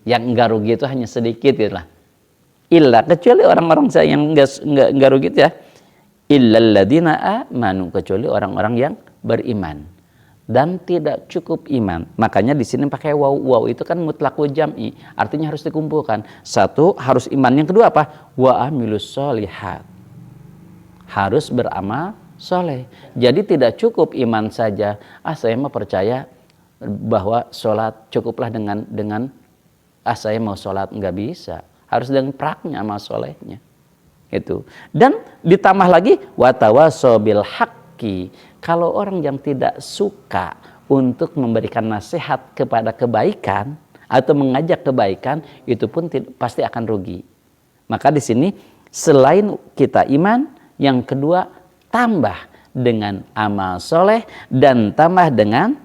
Yang enggak rugi itu hanya sedikit gitu lah. Illa, kecuali orang-orang yang enggak rugi itu ya. Illalladzina amanu, kecuali orang-orang yang beriman. Dan tidak cukup iman. Makanya di sini pakai waw. Waw itu kan mutlaqul jam'i, artinya harus dikumpulkan. Satu, harus iman. Yang kedua apa? Wa amilus sholihat. Harus beramal soleh. Jadi tidak cukup iman saja. Saya mah percaya bahwa sholat cukuplah dengan saya mau sholat, nggak bisa. Harus dengan praknya amal solehnya. Itu. Dan ditambah lagi watawasaw bil haqqi. Kalau orang yang tidak suka untuk memberikan nasihat kepada kebaikan atau mengajak kebaikan, itu pun pasti akan rugi. Maka di sini selain kita iman, yang kedua tambah dengan amal soleh dan tambah dengan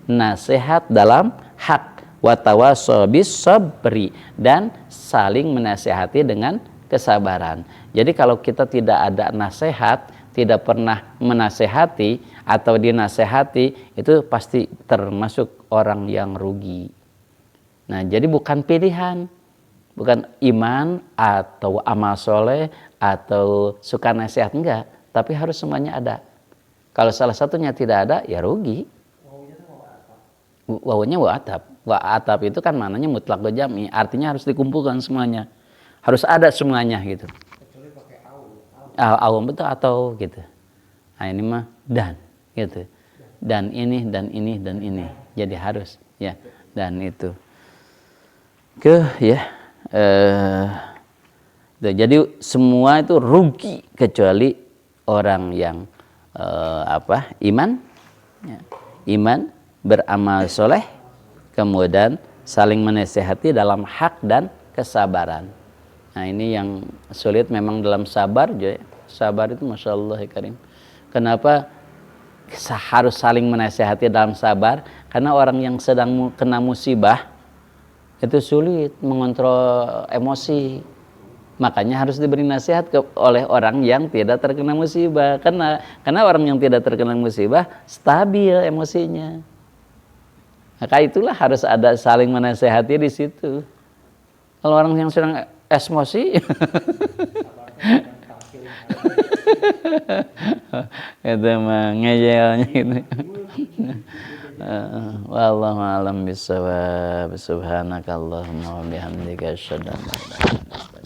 nasihat dalam hak, watawasaw bis sabri, dan saling menasihati dengan kesabaran. Jadi kalau kita tidak ada nasihat, tidak pernah menasehati atau dinasehati, itu pasti termasuk orang yang rugi. Nah, jadi bukan pilihan, bukan iman atau amal soleh atau suka nasihat, enggak, tapi harus semuanya ada. Kalau salah satunya tidak ada, ya rugi. Wawunya wa atap. Wa atap itu kan maknanya mutlaq jam'i, artinya harus dikumpulkan semuanya. Harus ada semuanya gitu. Awam betul atau gitu. Nah ini mah dan gitu. Dan ini dan ini dan ini. Jadi harus ya, dan itu. Ya. Jadi semua itu rugi kecuali orang yang iman, ya. Iman, beramal soleh, kemudian saling menasihati dalam hak dan kesabaran. Nah ini yang sulit memang dalam sabar. Sabar itu Masya Allah ya Karim. Kenapa harus saling menasihati dalam sabar? Karena orang yang sedang kena musibah itu sulit mengontrol emosi. Makanya harus diberi nasihat oleh orang yang tidak terkena musibah. Karena orang yang tidak terkena musibah stabil emosinya. Maka itulah harus ada saling menasihati di situ. Kalau orang yang sedang emosi itu mah ngejelnya gitu. Wallahu a'lam bishawab. Subhanakallahumma wa bihamdika asyhadu an la ilaha illa anta